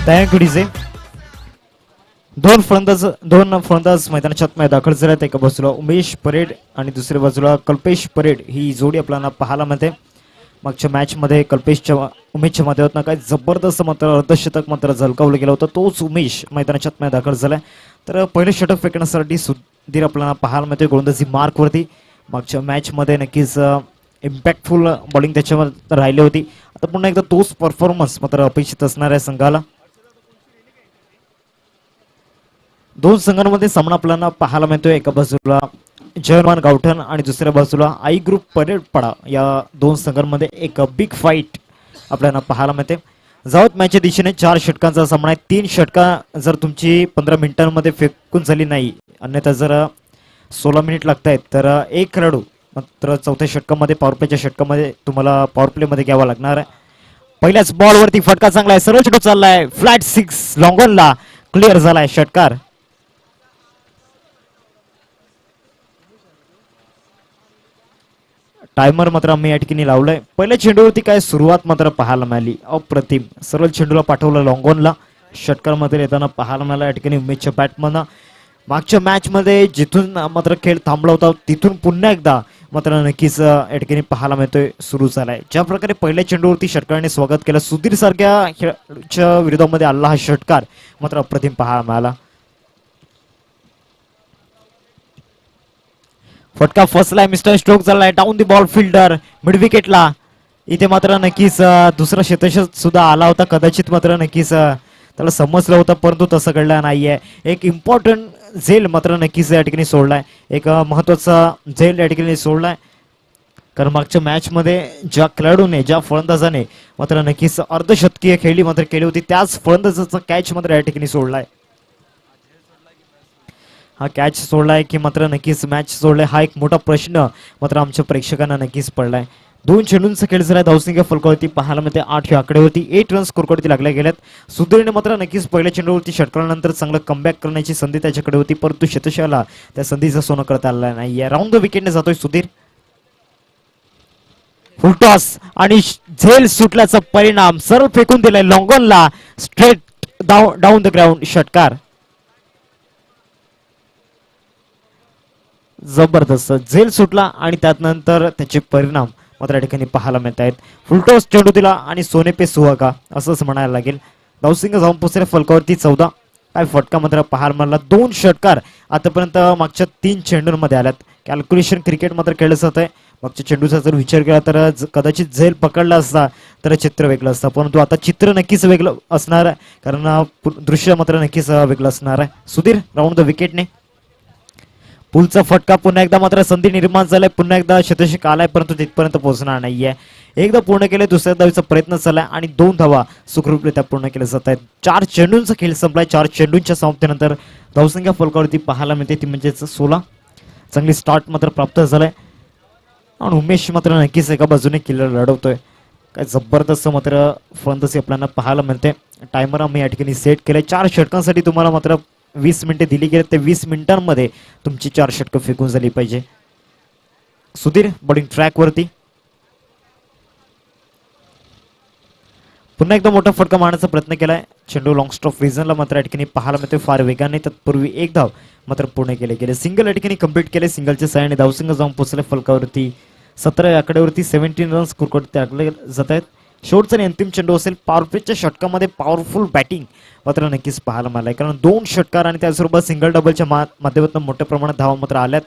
Thank you DJ. दोन फलंदाज मैदानाच्या आतमध्ये दाखल झाल्यात. एका बाजूला उमेश परेड आणि दुसऱ्या बाजूला कल्पेश परेड ही जोडी आपल्याला पाहायला मिळते. मागच्या मॅच मध्ये उमेशच्या माध्यमातून काय जबरदस्त मात्र अर्धशतक मात्र झलकावलं गेलं होतं. तोच उमेश मैदानाच्या आतमध्ये दाखल झालाय. तर पहिले षटक फेकण्यासाठी सुधीर आपल्याला पाहायला मिळते गोलंदाजी मार्कवरती. मागच्या मॅच मध्ये नक्कीच इम्पॅक्टफुल बॉलिंग त्याच्यामध्ये राहिली होती. आता पुन्हा एकदा तोच परफॉर्मन्स मात्र अपेक्षित असणार आहे संघाला. दोन संघांमध्ये सामना आपल्याला पाहायला मिळतोय. एका बाजूला जयमान गावठण आणि दुसऱ्या बाजूला आई ग्रुप परेडपाडा या दोन संघांमध्ये एक बिग फाईट आपल्याला पाहायला मिळते. जावत मॅचच्या दिशेने 4 षटकांचा सामना आहे. 3 षटका जर तुमची 15 मिनिटांमध्ये फेकून झाली नाही, अन्यथा जर 16 मिनिट लागत आहेत, तर एक खेळाडू मात्र चौथ्या षटकामध्ये पॉवरप्लेच्या षटकामध्ये तुम्हाला पॉवरप्ले मध्ये घ्यावा लागणार आहे. पहिल्याच बॉलवरती फटका चांगला आहे. सरळ चेंडू चाललाय. फ्लॅट 6 लॉंगॉनला क्लिअर झालाय षटकार. टायमर मात्र आम्ही या ठिकाणी लावलाय. पहिल्या चेंडूवरती काय सुरुवात मात्र पाहायला मिळाली अप्रतिम. सरळ चेंडूला पाठवलं लॉंगॉनला. षटकार मध्ये येताना पाहायला मिळाला या ठिकाणी उमेशच्या बॅटमन. मागच्या मॅच मध्ये जिथून मात्र खेळ थांबला होता तिथून पुन्हा एकदा मात्र नक्कीच या ठिकाणी पाहायला मिळतोय सुरू झालाय. ज्या प्रकारे पहिल्या चेंडूवरती षटकाराने स्वागत केलं, सुधीर सारख्या खेळाडूच्या विरोधामध्ये आला हा षटकार मात्र अप्रतिम पाहायला मिळाला. फटका फसलाय. मिस्टर स्ट्रोक झालाय. Down the ball fielder mid विकेटला. इथे मात्र नक्कीच दुसरा शतक सुद्धा आला होता. कदाचित मात्र नक्कीच त्याला समजलं होतं, परंतु तसं घडलं नाहीये. एक इम्पॉर्टंट झेल मात्र नक्कीच या ठिकाणी सोडलाय. एक महत्वाचा झेल या ठिकाणी सोडलाय. कारण मागच्या मॅच मध्ये ज्या खेळाडूने ज्या फलंदाजाने मात्र नक्कीच अर्धशतकीय खेळी मात्र केली होती, त्याच फलंदाजाचा कॅच मात्र या ठिकाणी सोडलाय. हा कॅच सोडलाय की मात्र नक्कीच मॅच सोडलाय, हा एक मोठा प्रश्न मात्र आमच्या प्रेक्षकांना नक्कीच पडलाय. 2 चेंडूंचा खेळ झाला. धावसंख्या फलकावरती पाहायला मिळते 8 या आकड्यावरती. 8 रन्स स्कोरवरती लागल्या गेल्यात. सुधीरने मात्र नक्कीच पहिल्या चेंडूवरती षटकारानंतर चांगलं कमबॅक करण्याची संधी त्याच्याकडे होती, परंतु शतशाला त्या संधीचं सोनं करता आलं नाहीये. राऊंड द विकेटने जातोय सुधीर. फुलटॉस आणि झेल सुटल्याचा परिणाम. सरळ फेकून दिलाय लॉंगॉनला. स्ट्रेट डाऊन द ग्राउंड षटकार. जबरदस्त झेल सुटला आणि त्यानंतर त्याचे परिणाम मात्र या ठिकाणी पाहायला मिळत आहेत. फुलटॉस चेंडू दिला आणि सोने पे सुहागा असंच म्हणायला लागेल. धावसंख्या जाऊन पोचले फलकावरती 14. काय फटका मात्र पाहायला मिळाला. 2 षटकार आतापर्यंत मागच्या 3 चेंडूंमध्ये आल्यात. कॅल्क्युलेशन क्रिकेट मात्र खेळलं जात आहे. मागच्या चेंडूचा जर विचार केला तर कदाचित झेल पकडला असता तर चित्र वेगळं असतं, परंतु आता चित्र नक्कीच वेगळं असणार आहे, कारण दृश्य मात्र नक्कीच वेगळं असणार आहे. सुधीर राऊंड द विकेटने. पुलचा फटका. पुन्हा एकदा मात्र संधी निर्माण झालाय. पुन्हा एकदा शतक आलाय, परंतु तिथपर्यंत पोहोचणार नाहीये. एकदा पूर्ण केले. दुसऱ्या धावेचा प्रयत्न झालाय आणि 2 धावा सुखरूपरित्या पूर्ण केल्या जात आहेत. 4 चेंडूंचा खेळ संपलाय. 4 चेंडूंच्या समाप्तीनंतर धावसंख्या फलकावरती पाहायला मिळते ती म्हणजेच 16. चांगली स्टार्ट मात्र प्राप्त झालाय आणि उमेश मात्र नक्कीच एका बाजूने किल्ला लढवतोय. काय जबरदस्त मात्र फलंदाजी आपल्याला पाहायला मिळते. टायमर आम्ही या ठिकाणी सेट केलाय. 4 षटकांसाठी तुम्हाला मात्र 20 मिनिटे दिली गेली. ते 20 मिनिटांमध्ये तुमची 4 षटकं फेकून झाली पाहिजे. सुधीर बॉलिंग ट्रॅक वरती. पुन्हा एकदा मोठा फटका मारण्याचा प्रयत्न केलाय. चेंडू लॉंग स्टॉप रिझनला मात्र या ठिकाणी पाहायला मिळते फार वेगाने. तत्पूर्वी 1 धाव मात्र पूर्ण केले गेले. सिंगल या ठिकाणी कंप्लीट केले. सिंगलच्या सहाय्याने धावसंख्या जाऊन पोहोचले फलकावरती 17 या आकड्यावरती. 17 रन्स स्कोरवरती टाकले जात आहेत. शेवटचा आणि अंतिम चेंडू असेल. पॉवरप्लेच्या षटकामध्ये पॉवरफुल बॅटिंग मात्र नक्कीच पाहायला मिळालंय, कारण 2 षटकार आणि त्याचबरोबर सिंगल डबलच्या माध्यमातून मोठ्या प्रमाणात धावा मात्र आल्यात.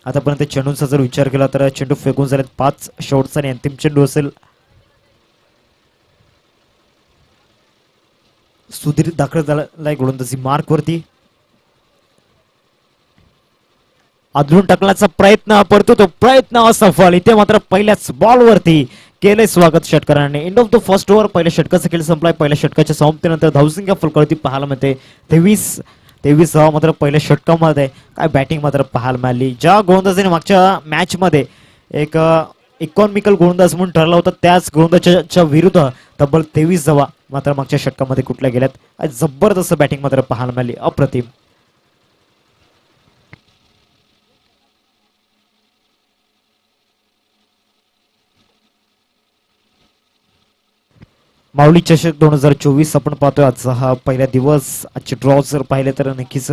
आतापर्यंत चेंडूंचा जर विचार केला तर चेंडू फेकून झालेत 5. शेवटचा आणि अंतिम चेंडू असेल. सुधीर दाखल झालाय गोलंदाजी मार्क वरती. आदलून टाकण्याचा प्रयत्न, परंतु तो प्रयत्न असफल. इथे मात्र पहिल्याच बॉलवरती केले स्वागत षटकाराने. End of the first over. पहिल्या षटकाचा खेळ संपलाय. पहिल्या षटकाच्या समाप्तीनंतर धावसंख्या फलकावरती पाहायला मिळते 23 धावा मात्र पहिल्या षटकामध्ये. काय बॅटिंग मात्र पाहायला मिळाली. ज्या गोलंदाजाने मागच्या मॅच मध्ये एक इकॉनॉमिकल गोलंदाज म्हणून ठरला होता, त्याच गोलंदाजाच्या विरुद्ध तब्बल 23 धावा मात्र मागच्या षटकामध्ये कुठल्या गेल्यात. जबरदस्त बॅटिंग मात्र पाहायला मिळाली. अप्रतिम. माऊली चषक 2024 आपण पाहतोय आजचा हा पहिला दिवस. आजचे ड्रॉ जर पाहिले तर नक्कीच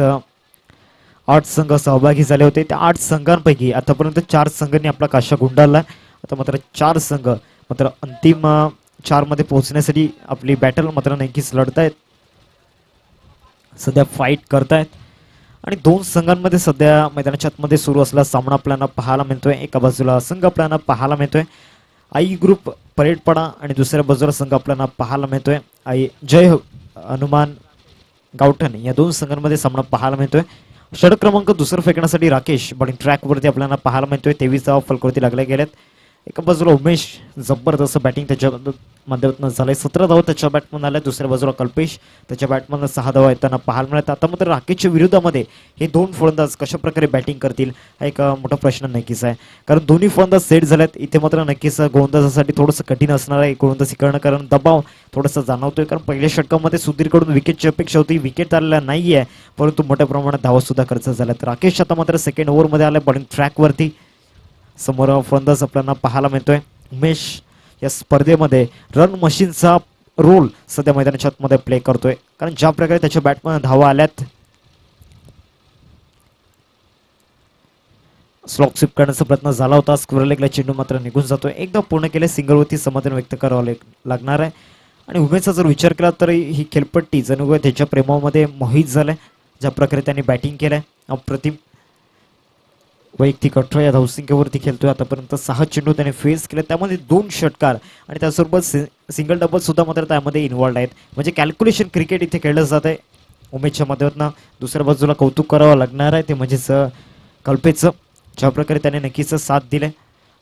8 संघ सहभागी झाले होते. त्या 8 संघांपैकी आतापर्यंत 4 संघांनी आपला काशा गुंडाळला. आता मात्र 4 संघ मात्र अंतिम 4 मध्ये पोहोचण्यासाठी आपली बॅटल मात्र नक्कीच लढतायत, सध्या फाईट करतायत. आणि 2 संघांमध्ये सध्या मैदानाच्या आतमध्ये सुरू असलेला सामना आपल्याला पाहायला मिळतोय. एका बाजूला संघ आपल्याला पाहायला मिळतोय आई ग्रुप परेडपाडा आणि दुसऱ्या बाजूला संघ आपल्याला पाहायला मिळतोय आई जय हनुमान गावठण. या 2 संघांमध्ये सामना पाहायला मिळतोय. षटक क्रमांक दुसरं फेकण्यासाठी राकेश बॉलिंग ट्रॅकवरती आपल्याला पाहायला मिळतोय. 23 धावा फलकावरती लागल्या गेल्यात. एका बाजूला उमेश जबरदस्त बॅटिंग त्याच्या माध्यमातून झालंय. 17 धावा त्याच्या बॅटमधून आल्या. दुसऱ्या बाजूला कल्पेश त्याच्या बॅटमधून 6 धावा येताना पाहायला मिळत. आता मात्र राकेशच्या विरोधामध्ये हे 2 फलंदाज कशा प्रकारे बॅटिंग करतील हा एक मोठा प्रश्न नक्कीच आहे. कारण दोन्ही फलंदाज सेट झाल्यात. इथे मात्र नक्कीच गोलंदाजासाठी थोडंसं कठीण असणार आहे गोलंदाजी करणं, कारण दबाव थोडासा जाणवतोय. कारण पहिल्या षटकामध्ये सुधीरकडून विकेटची अपेक्षा होती, विकेट आलेला नाहीये, परंतु मोठ्या प्रमाणात धावा सुद्धा खर्च झाल्यात. राकेश आता मात्र सेकंड ओव्हरमध्ये आलाय बॉलिंग ट्रॅकवरती. समोर फलंदाज आपल्याला पाहायला मिळतोय उमेश. या स्पर्धेमध्ये रन मशीनचा रोल सध्या मैदानाच्या आतमध्ये प्ले करतोय, कारण ज्या प्रकारे त्याच्या बॅटमध्ये धावा आल्यात स्लॉक स्वीप करण्याचा प्रयत्न झाला होता. स्क्वेअर लेगला चेंडू मात्र निघून जातोय. एकदा पूर्ण केले सिंगलवरती समाधान व्यक्त करावं लागणार आहे. आणि उमेशचा जर विचार केला तर ही खेळपट्टी जणू त्याच्या प्रेमामध्ये मोहित झालाय. ज्या प्रकारे त्यांनी बॅटिंग केलंय अप्रतिम. वैयक्तिक 18 या धावसंख्येवरती खेळतोय. आतापर्यंत 6 चेंडू त्याने फेस केले, त्यामध्ये 2 षटकार आणि त्यासोबत सिंगल डबल सुद्धा मात्र त्यामध्ये इन्व्हॉल्ड आहेत. म्हणजे कॅल्क्युलेशन क्रिकेट इथे खेळलं जात आहे उमेशच्या माध्यमातून. दुसऱ्या बाजूला कौतुक करावं लागणार आहे ते म्हणजेच कल्पेचं, ज्या प्रकारे त्याने नक्कीच साथ दिले.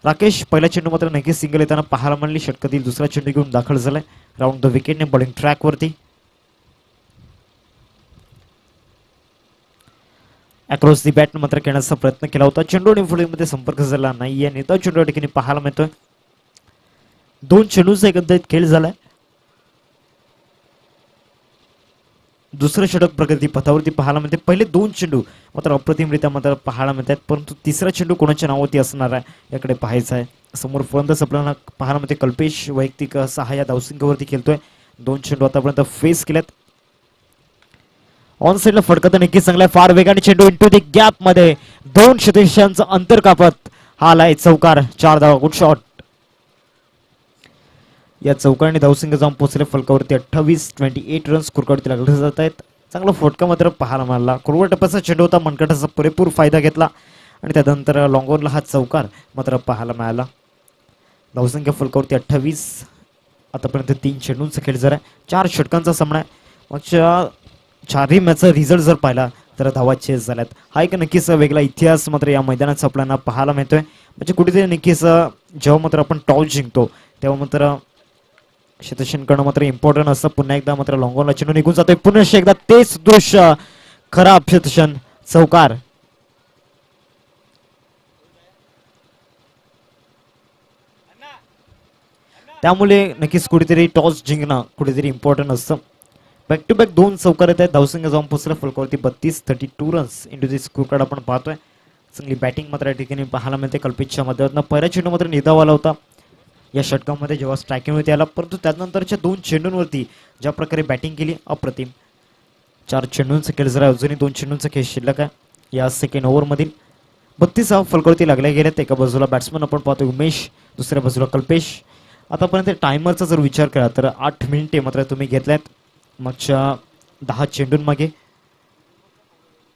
राकेश पहिला चेंडू मात्र नक्कीच सिंगल येताना पाहायला मिळाली. षटकातील दुसरा चेंडू घेऊन दाखल झालाय राऊंड द विकेटने बॉलिंग ट्रॅकवरती. अक्रॉस दी बॅट मात्र खेळण्याचा प्रयत्न केला होता. चेंडू आणि फुलीमध्ये संपर्क झाला नाहीये. नेता चेंडू या ठिकाणी पाहायला मिळतोय. 2 चेंडूचा एकंदरीत खेळ झालाय. दुसरं षटक प्रगती पथावरती पाहायला मिळते. पहिले 2 चेंडू मात्र अप्रतिमरित्या मात्र पाहायला मिळतात, परंतु तिसरा चेंडू कोणाच्या नावावरती असणार आहे याकडे पाहायचं आहे. समोर फलंदाज आपल्याला पाहायला मिळते कल्पेश. वैयक्तिक 6 या धावसंख्येवरती खेळतोय. 2 चेंडू आतापर्यंत फेस केल्यात. ऑन साइडला फटका नक्कीच चांगला आहे. फार वेगाने चेंडू इंटू द गॅप मध्ये 2 षटकांचं अंतर कापत हा आलाय चौकार. 4 धावा. Good shot. या चौकाने धावसंख्या जाऊन पोहोचले फलकावरती 28 रन्स स्कोरवरती लागले जात आहेत. चांगला फटका मात्र पाहायला मिळाला. कुरवा टप्प्याचा चेंडू होता. मनगटाचा पुरेपूर फायदा घेतला आणि त्यानंतर लॉंगॉनला हा चौकार मात्र पाहायला मिळाला. धावसंख्या फलकावरती 28. आतापर्यंत 3 चेंडूंचा खेळ झाला. 4 षटकांचा सामना आहे. मागच्या 4ही मॅचचा रिझल्ट जर पाहिला तर धावा चेस झाल्यात. हा एक नक्कीच वेगळा इतिहास मात्र या मैदानाचा आपल्याला पाहायला मिळतोय. म्हणजे कुठेतरी नक्कीच जेव्हा मात्र आपण टॉस जिंकतो तेव्हा मात्र शतशन करणं मात्र इम्पॉर्टंट असतं. पुन्हा एकदा मात्र लॉंगॉनला चेंडू निघून जातोय. पुन्हा एकदा तेच दृश्य. खराब शतशन. चौकार. त्यामुळे नक्कीच कुठेतरी टॉस जिंकणं कुठेतरी इम्पॉर्टंट असतं. बॅक टू बॅक 2 चौकार येत आहेत. धावसंख्या जाऊन पोहोचला फलकावरती 32 रन्स इंटू दी स्कोर कार्ड आपण पाहतोय. चांगली बॅटिंग मात्र या ठिकाणी पाहायला मिळते कल्पेशच्या माध्यमातून. पहिला चेंडू मात्र निधाव आला होता या षटकामध्ये जेव्हा स्ट्रायकिंगवरती आला, परंतु त्यानंतरच्या 2 चेंडूंवरती ज्या प्रकारे बॅटिंग केली अप्रतिम. 4 चेंडूंचा खेळ जरा अजूनही 2 चेंडूंचा खेळ शिल्लक आहे या सेकंड ओव्हरमधील. 32 फलकावरती लागल्या गेल्यात. एका बाजूला बॅट्समन आपण पाहतो उमेश, दुसऱ्या बाजूला कल्पेश. आतापर्यंत टायमरचा जर विचार केला तर 8 मिनिटे मात्र तुम्ही घेतल्यात मागच्या 10 चेंडूंमागे.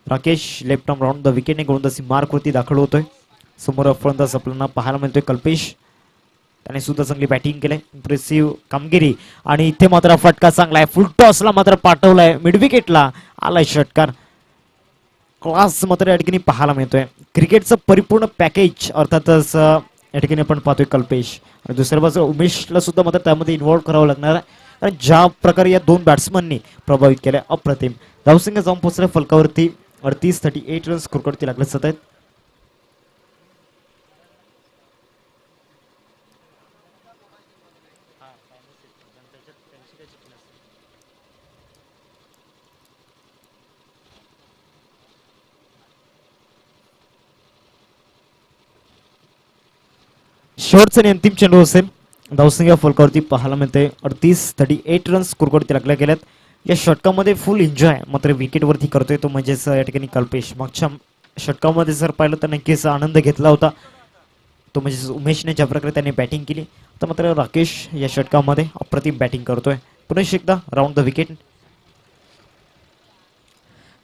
Rakesh left arm round the विकेटने गोलंदाजी मार्कवरती दाखल होतोय. समोर फलंदाज आपल्याला पाहायला मिळतोय कल्पेश. त्याने सुद्धा चांगली बॅटिंग केलंय. इम्प्रेसिव्ह कामगिरी. आणि इथे मात्र फटका चांगला आहे. फुल टॉसला मात्र पाठवलाय. मिड विकेटला आलाय षटकार. क्लास मात्र या ठिकाणी पाहायला मिळतोय. क्रिकेटचं परिपूर्ण पॅकेज अर्थातच या ठिकाणी आपण पाहतोय कल्पेश. आणि दुसऱ्या बाजूला उमेशला सुद्धा मात्र त्यामध्ये इन्व्हॉल्व करावं लागणार आहे, कारण ज्या प्रकारे या 2 बॅट्समननी प्रभावित केलंय अप्रतिम. धावसंख्या जाऊन पोहोचल्या फलकावरती 38 रन्स स्कोरवरती लागले जात आहेत. शेवटचा आणि अंतिम चेंडू असेल धावसंख्या फलकावरती पाहायला मिळते 38 रन्स स्कोरवरती लागल्या गेल्यात. या षटकामध्ये फुल एन्जॉय मात्र विकेटवरती करतोय तो म्हणजेच या ठिकाणी कल्पेश. मागच्या षटकामध्ये जर पाहिलं तर नक्कीच आनंद घेतला होता तो म्हणजेच उमेशने ज्या प्रकारे त्यांनी बॅटिंग केली. तर मात्र राकेश या षटकामध्ये अप्रतिम बॅटिंग करतोय. पुन्हा एकदा राऊंड द विकेट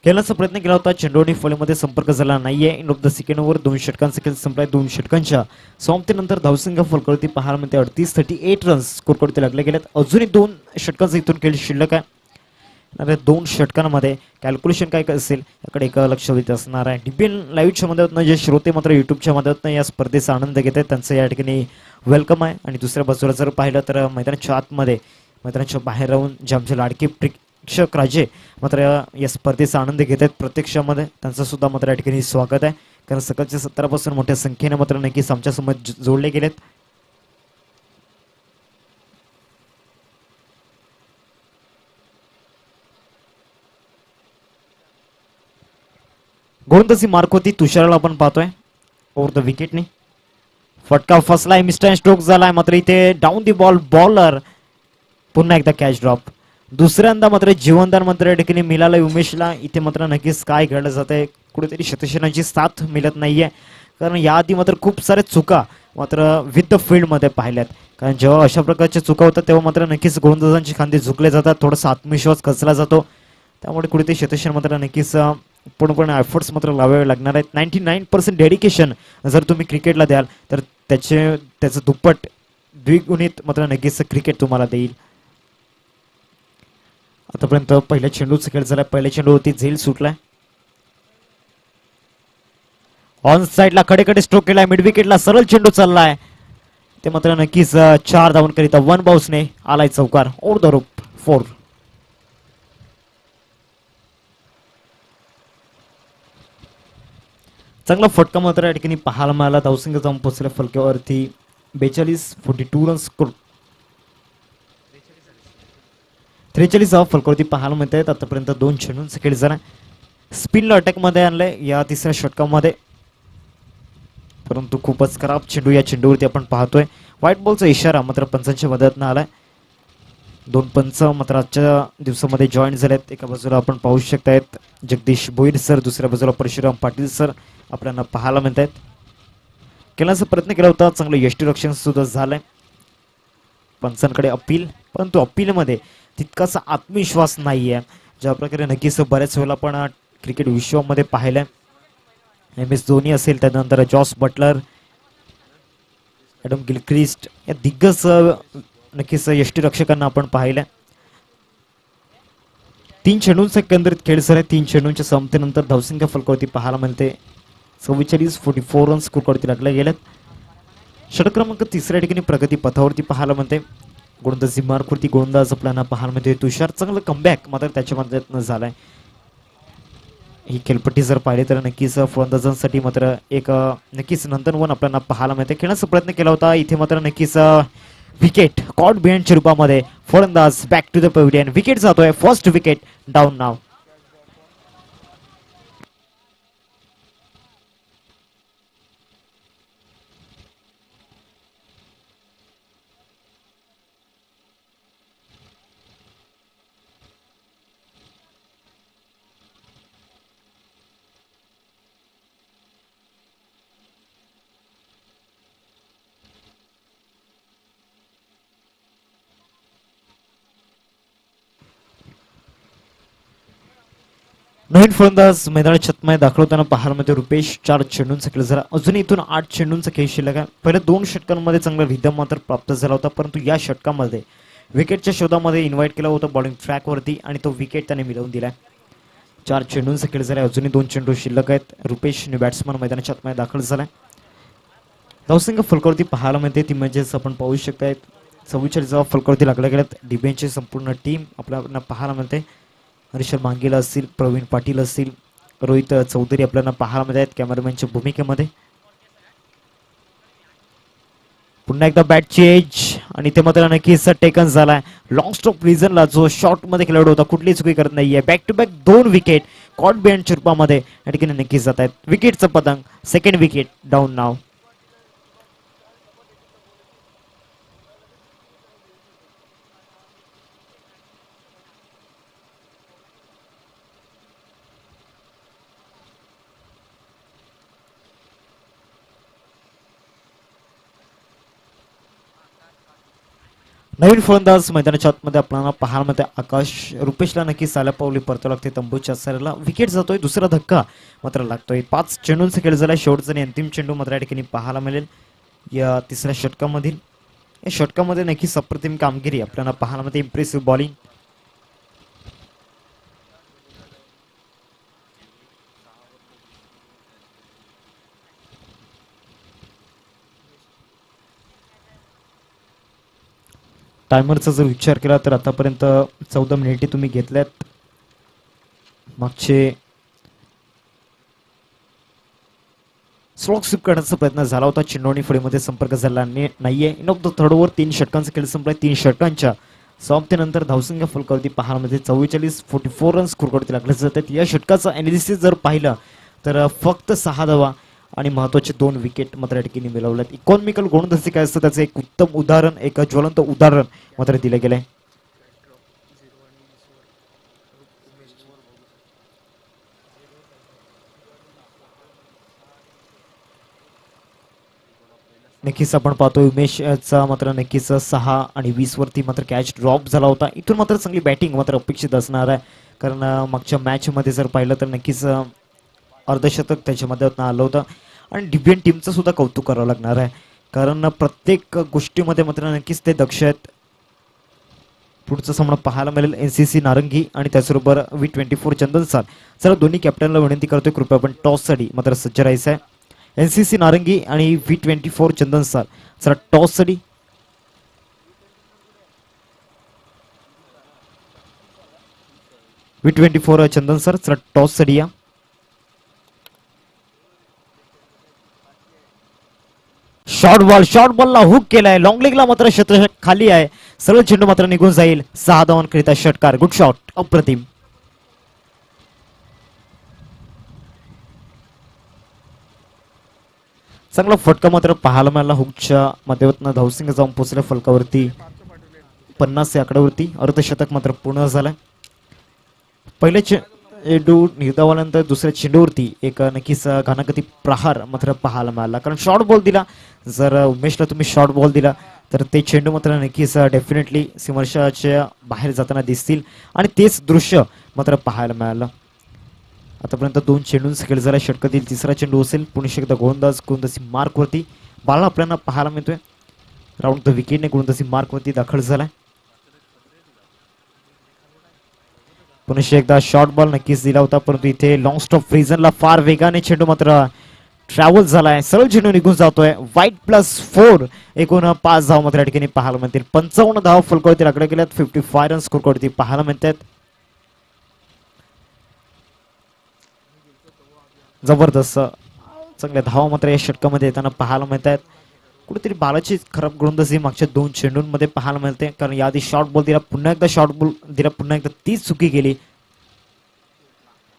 खेळण्याचा प्रयत्न केला होता. चेंडू आणि फॉलीमध्ये संपर्क झाला नाहीये. End of the second over 2 षटकांचा खेळ संपलाय. 2 षटकांच्या समाप्तीनंतर धावसंख्या फलकावरती पाहायला मिळते 38 रन्स स्कोरवरती लागले गेलेत. अजूनही 2 षटकांचा इथून खेळ शिल्लक आहे. 2 षटकांमध्ये कॅल्क्युलेशन काय असेल याकडे एक लक्ष देत असणार आहे. डीपीएल लाईव्हच्या माध्यमातून जे श्रोते मात्र युट्यूबच्या माध्यमातून या स्पर्धेचा आनंद घेत आहेत त्यांचं या ठिकाणी वेलकम आहे. आणि दुसऱ्या बाजूला जर पाहिलं तर मैदानाच्या आतमध्ये मैदानाच्या बाहेर राहून जे आमचे लाडके प्रेक्षक राजे मात्र या स्पर्धेचा आनंद घेत आहेत प्रत्यक्षामध्ये त्यांचं सुद्धा मात्र या ठिकाणी स्वागत आहे. कारण सकाळच्या 17 पासून मोठ्या संख्येने मात्र नक्कीच आमच्यासोबत जोडले गेलेत. गोलंदाजी मार्क होती तुषारला आपण पाहतोय ओव्हर द विकेटने. फटका फसलाय. मिस्टर स्ट्रोक झालाय मात्र इथे डाऊन दी बॉल बॉलर पुन्हा एकदा कॅच ड्रॉप. दुसऱ्यांदा मात्र जीवनदान मात्र या ठिकाणी मिळालंय उमेशला. इथे मात्र नक्कीच काय घडलं जात आहे कुठेतरी शतशनाची साथ मिळत नाहीये. कारण याआधी मात्र खूप साऱ्या चुका मात्र विथ द फील्डमध्ये पाहिल्यात. कारण जेव्हा अशा प्रकारच्या चुका होतात तेव्हा मात्र नक्कीच गोलंदाजांचे खांदे झुकले जातात. थोडासा आत्मविश्वास खचला जातो. त्यामुळे कुठेतरी शतशन मात्र नक्कीच पूर्णपणे एफर्ट्स मात्र लावावे लागणार आहेत. 99% डेडिकेशन जर तुम्ही क्रिकेटला द्याल तर त्याचं दुप्पट द्विगुणित मात्र नक्कीच क्रिकेट तुम्हाला देईल. आतापर्यंत पहिल्या चेंडूचा खेळ झाला. पहिल्या चेंडूवरती झेल सुटलाय. ऑन साइडला कडे स्ट्रोक केलाय. मिड विकेटला सरळ चेंडू चाललाय. ते मात्र नक्कीच 4 धावन करीता 1 बाउन्सने आलाय चौकार. Over the rope 4. चांगला फटका मात्र या ठिकाणी पाहायला मिळाला. धावसंख्या जाऊन पोहोचल्या फलक्यावरती 42 रन्स स्कोर 43 फलकावरती पाहायला मिळत आहेत. आतापर्यंत 2 चेंडूंचा खेळ झाला. स्पिनला अटॅकमध्ये आणलंय या तिसऱ्या षटकामध्ये परंतु खूपच खराब चेंडू या चेंडूवरती आपण पाहतोय. व्हाईट बॉलचा इशारा मात्र पंचांच्या मदतीनं आलाय. 2 पंच मात्र आजच्या दिवसामध्ये जॉईन झालेत. एका बाजूला आपण पाहू शकतायत जगदीश भोईर सर, दुसऱ्या बाजूला परशुराम पाटील सर आपल्याला पाहायला मिळत आहेत. खेळण्याचा प्रयत्न केला होता. चांगलं यष्टीरक्षण सुद्धा झालंय. पंचांकडे अपील परंतु अपीलमध्ये तितकासा आत्मविश्वास नाहीये ज्या प्रकारे नक्कीच बऱ्याच वेळेला आपण क्रिकेट विश्वामध्ये पाहिलंय. MS धोनी असेल त्यानंतर जॉस बटलर, ॲडम गिलक्रिस्ट या दिग्गज नक्कीच यष्टीरक्षकांना आपण पाहिलंय. 3 चेंडूंचा एकंदरीत खेळ झाला. 3 चेंडूंच्या समाप्तीनंतर धावसंख्या फलकावरती पाहायला मिळते 44 रन्स स्कोरवरती लागले गेलेत. षटक क्रमांक 3 ठिकाणी प्रगती पथावरती पाहायला मिळते. गोलंदाजी मार्कवरती गोलंदाज आपल्याला पाहायला मिळते तुषार. चांगलं कमबॅक मात्र त्याच्या मदतीनं झालाय. ही खेळपट्टी जर पाहिली तर नक्कीच फलंदाजांसाठी मात्र एक नक्कीच नंतर 1 आपल्याला पाहायला मिळते. खेळण्याचा प्रयत्न केला होता. इथे मात्र नक्कीच विकेट कॉट बिहाइंडच्या रूपामध्ये फलंदाज back to the pavilion. Wicket जातोय. फर्स्ट विकेट डाऊन नाव. नवीन फलंदाज मैदानात छतमाय दाखल होताना पाहायला मिळते रुपेश. 4 चेंडूंचा खेळ झाला. अजून इथून 8 चेंडूंचा खेळ शिल्लक आहे. पहिल्या 2 षटकांमध्ये चांगला रिदम मात्र प्राप्त झाला होता परंतु या षटकामध्ये विकेटच्या शोधामध्ये इन्व्हाइट केला होता बॉलिंग ट्रॅकवरती आणि तो विकेट त्याने मिळवून दिलाय. 4 चेंडूंचा खेळ झाला. अजूनही 2 चेंडू शिल्लक आहेत. रुपेश बॅट्समन मैदानाच्या छतमाय दाखल झालाय. धावसंख्या फलकावरती पाहायला मिळते ती म्हणजेच आपण पाहू शकताय 44 फलकावरती लागल्या गेल्यात. डिबेंचची संपूर्ण टीम आपल्याला पाहायला मिळते. हरीश मांगेला असतील, प्रवीण पाटील असतील, रोहित चौधरी आपल्याला पाहायला मिळत आहेत कॅमेरामॅनच्या भूमिकेमध्ये. पुन्हा एकदा बॅटची एज आणि ते मात्र नक्कीच टेकन झालाय. लॉंग स्टॉप रिझनला जो शॉर्ट मध्ये खेळाडू होता कुठलीच चुकी करत नाहीये. Back to back 2 wicket caught बिहाइंडच्या रूपामध्ये या ठिकाणी नक्कीच जात आहेत. विकेटचं पतंग. सेकंड विकेट डाऊन नाव. नवीन फलंदाज मैदानाच्या आतमध्ये आपल्याला पाहायला मिळते आकाश रुपेशला नक्की साल्या पावली परतावं लागते तंबूच्या सराला विकेट जातोय दुसरा धक्का मात्र लागतोय 5 चेंडूंचा खेळ झाला शेवटचा आणि अंतिम चेंडू मात्र या ठिकाणी पाहायला मिळेल या तिसऱ्या षटकामधील या षटकामध्ये नक्कीच अप्रतिम कामगिरी आपल्याला पाहायला मिळते इम्प्रेसिव्ह बॉलिंग टायमरचा जर विचार केला तर आतापर्यंत 14 मिनिटे तुम्ही घेतल्यात मागचे स्लॉग स्वीप करण्याचा प्रयत्न झाला होता चिंडोणी फळीमध्ये संपर्क झाला नाहीये in of the third over 3 षटकांचा खेळ संपलाय 3 षटकांच्या समाप्तीनंतर धावसंख्या फलकावरती पाहायला 44 रन्स स्कोरवरती लागले जातात या षटकाचा अनालिसिस जर पाहिलं तर फक्त 6 धावा आणि महत्वाचे 2 विकेट मात्र या ठिकाणी मिळवल्यात इकॉनॉमिकल गोलंदाजी काय असतं त्याचं एक उत्तम उदाहरण एक ज्वलंत उदाहरण मात्र दिलं गेलंय नक्कीच आपण पाहतोय उमेशचा मात्र नक्कीच 6 आणि 20 वरती मात्र कॅच ड्रॉप झाला होता इथून मात्र चांगली बॅटिंग मात्र अपेक्षित असणार आहे कारण मागच्या मॅच मध्ये जर पाहिलं तर नक्कीच अर्धशतक त्याच्यामध्ये आलं होतं आणि डिबियन टीमचं सुद्धा कौतुक करावं लागणार आहे कारण प्रत्येक गोष्टीमध्ये मात्र नक्कीच ते दक्ष आहेत पुढचा सामना पाहायला मिळेल NCC नारंगी आणि त्याचबरोबर V24 चंदन सर चला दोन्ही कॅप्टनला विनंती करतोय कृपया आपण टॉस साठी मात्र सज्ज राहायचं आहे NCC नारंगी आणि V24 चंदन सर चला टॉस साठी V24 चंदन सर चला टॉस साठी या शॉर्ट बॉलला हुक केलाय लॉंग लेगला मात्र क्षेत्र खाली आहे सरळ चेंडू मात्र निघून जाईल 6 धावांकरिता षटकार गुड शॉट अप्रतिम चांगला फटका मात्र पाहायला मिळाला हुकच्या माध्यमातून धावसिंग जाऊन पोहोचल्या फलकावरती 50 या आकड्यावरती अर्धशतक मात्र पूर्ण झालंय पहिले चेंडू निर्धावानंतर दुसऱ्या चेंडूवरती एक नक्कीच घानागती प्रहार मात्र पाहायला मिळाला कारण शॉर्ट बॉल दिला जर उमेशला तुम्ही शॉर्ट बॉल दिला तर ते चेंडू मात्र नक्कीच डेफिनेटली सीमारेषेच्या बाहेर जाताना दिसतील आणि तेच दृश्य मात्र पाहायला मिळालं आतापर्यंत 2 चेंडूंचा खेळ झाला षटकातील तिसरा चेंडू असेल पुणे एकदा गोलंदाजी मार्कवरती बाला आपल्याला पाहायला मिळतोय राऊंड द विकेटने गोलंदाजी मार्कवरती दाखल झालाय पुणे एकदा शॉर्ट बॉल नक्कीच दिला होता परंतु इथे लॉंग स्टॉप रिजनला फार वेगाने चेंडू मात्र ट्रॅव्हल झालाय सरळ चेंडू निघून जातोय वाईट +4 एकूण 5 धाव मात्र या ठिकाणी पाहायला मिळतील 55 धाव फलकावरती लागल्या गेल्यात 55 रन स्कोरवरती पाहायला मिळतात जबरदस्त चांगल्या धावा मात्र या षटकामध्ये येताना पाहायला मिळत आहेत कुठेतरी बालाची खराब गोलंदाजी मागच्या 2 चेंडूंमध्ये पाहायला मिळते कारण याआधी शॉर्ट बॉल दिला पुन्हा एकदा शॉर्ट बॉल दिला पुन्हा एकदा तीच चुकी केली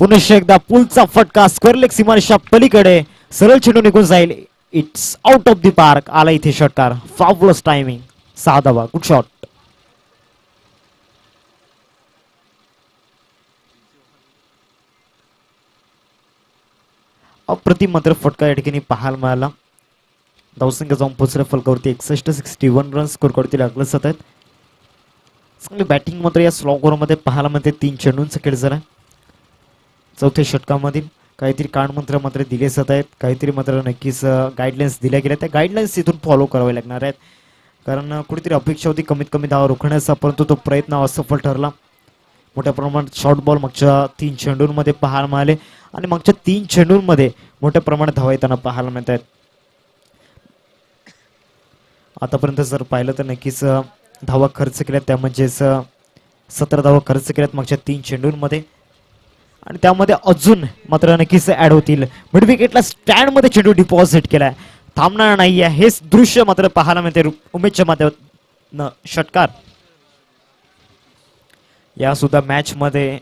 पुन्हा एकदा पुलचा फटका स्क्वेअर लेग सीमारेषा पलीकडे सरळ चेंडू निघून जाईल it's out of the park आला इथे षटकार फॅब्युलस टायमिंग 6 धावा गुड शॉट अप्रतिम मात्र फटका या ठिकाणी पाहायला मिळाला धावसंख्या जाऊन पोहोचल्या फलकावरती 61 रन स्कोरवरती लागले जात आहेत चांगली बॅटिंग मात्र या स्लॉग ओव्हरमध्ये पाहायला मिळते 3 चेंडूंचा खेळ झाला चौथ्या षटकामधील काहीतरी कानमंत्र मात्र दिले जात आहेत काहीतरी मात्र नक्कीच गाईडलाईन्स दिल्या गेल्या त्या गाईडलाईन्स इथून फॉलो करावे लागणार आहेत कारण कुठेतरी अपेक्षा होती कमीत कमी धावा रोखण्याचा परंतु तो प्रयत्न असफल ठरला मोठ्या प्रमाणात शॉर्ट बॉल मागच्या 3 चेंडूंमध्ये पाहायला मिळाले आणि मागच्या 3 चेंडूंमध्ये मोठ्या प्रमाणात धावा येताना पाहायला मिळत आहेत आतापर्यंत जर पाहिलं तर नक्कीच धावा खर्च केल्यात त्या म्हणजेच 17 धावा खर्च केल्यात मागच्या 3 चेंडूंमध्ये आणि त्यामध्ये अजून मात्र नक्कीच ऍड होतील मिड विकेटला स्टँड मध्ये चेंडू डिपॉझिट केलाय थांबणार नाहीये हेच दृश्य मात्र पाहायला मिळते उमेशच्या माध्यमातून षटकार या सुद्धा मॅच मध्ये